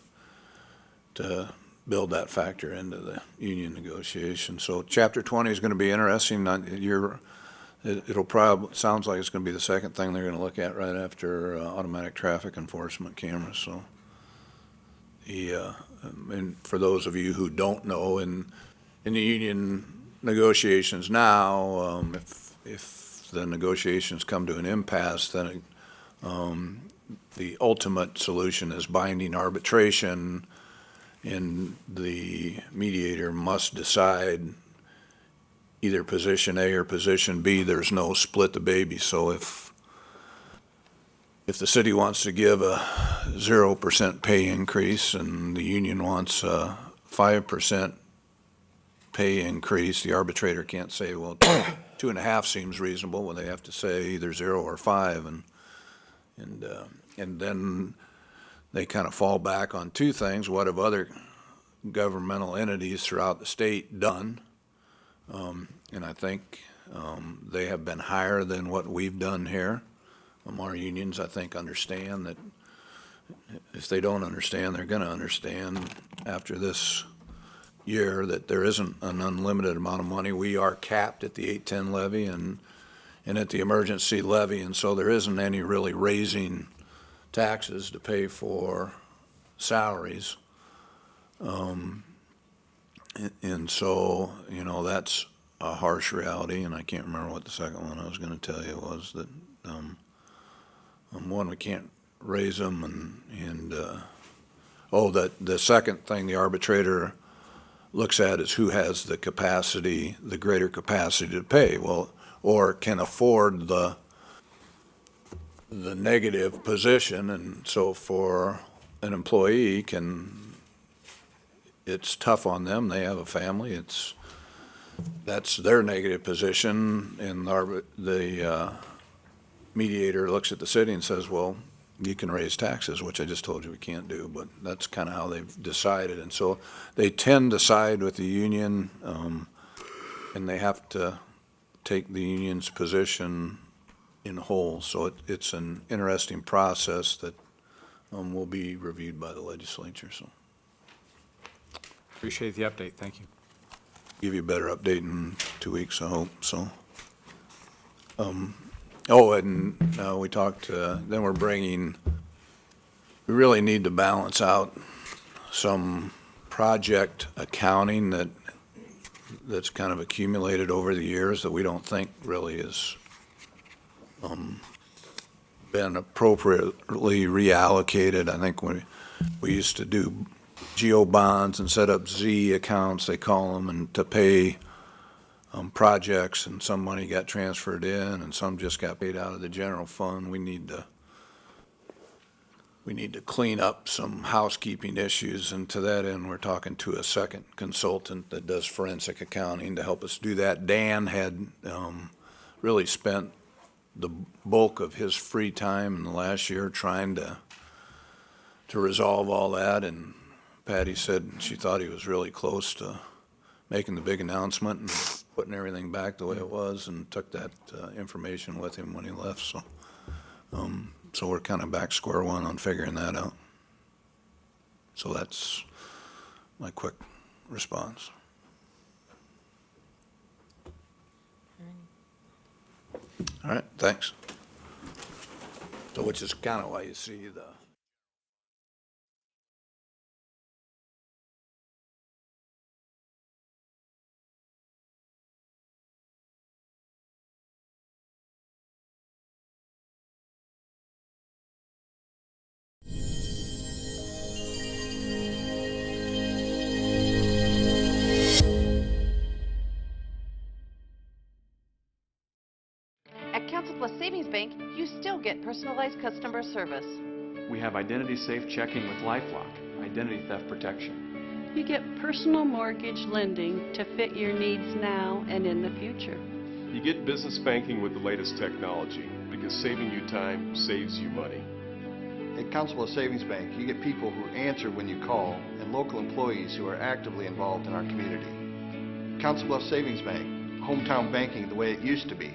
build that factor into the union negotiation. So Chapter 20 is going to be interesting. It'll probably, sounds like it's going to be the second thing they're going to look at right after automatic traffic enforcement cameras. So and for those of you who don't know, in the union negotiations now, if the negotiations come to an impasse, then the ultimate solution is binding arbitration, and the mediator must decide either position A or position B. There's no split the baby. So if the city wants to give a 0% pay increase and the union wants a 5% pay increase, the arbitrator can't say, well, 2.5 seems reasonable, when they have to say either 0 or 5, and then they kind of fall back on two things. What have other governmental entities throughout the state done? And I think they have been higher than what we've done here. Our unions, I think, understand that. If they don't understand, they're going to understand after this year that there isn't an unlimited amount of money. We are capped at the 810 levy and at the emergency levy, and so there isn't any really raising taxes to pay for salaries. And so, you know, that's a harsh reality, and I can't remember what the second one I was going to tell you was, that one, we can't raise them, and that the second thing the arbitrator looks at is who has the capacity, the greater capacity to pay, well, or can afford the negative position. And so for an employee, it's tough on them. They have a family. That's their negative position, and the mediator looks at the city and says, well, you can raise taxes, which I just told you we can't do, but that's kind of how they've decided. And so they tend to side with the union, and they have to take the union's position in whole. So it's an interesting process that will be reviewed by the legislature. So Appreciate the update. Thank you. give you a better update in 2 weeks, I hope. So, we talked, then we really need to balance out some project accounting that's kind of accumulated over the years that we don't think really has been appropriately reallocated. I think we used to do geo bonds and set up Z accounts, they call them, and to pay projects, and some money got transferred in and some just got paid out of the general fund. We need to clean up some housekeeping issues, and to that end, we're talking to a second consultant that does forensic accounting to help us do that. Dan had really spent the bulk of his free time in the last year trying to resolve all that, and Patty said she thought he was really close to making the big announcement and putting everything back the way it was, and took that information with him when he left. So we're kind of back square one on figuring that out. So that's my quick response. All right, thanks. So which is kind of why you see the At Council Plus Savings Bank, you still get personalized customer service. We have identity safe checking with LifeLock, identity theft protection. You get personal mortgage lending to fit your needs now and in the future. You get business banking with the latest technology because saving you time saves you money. At Council Savings Bank, you get people who answer when you call and local employees who are actively involved in our community. Council Bluffs Savings Bank, hometown banking the way it used to be.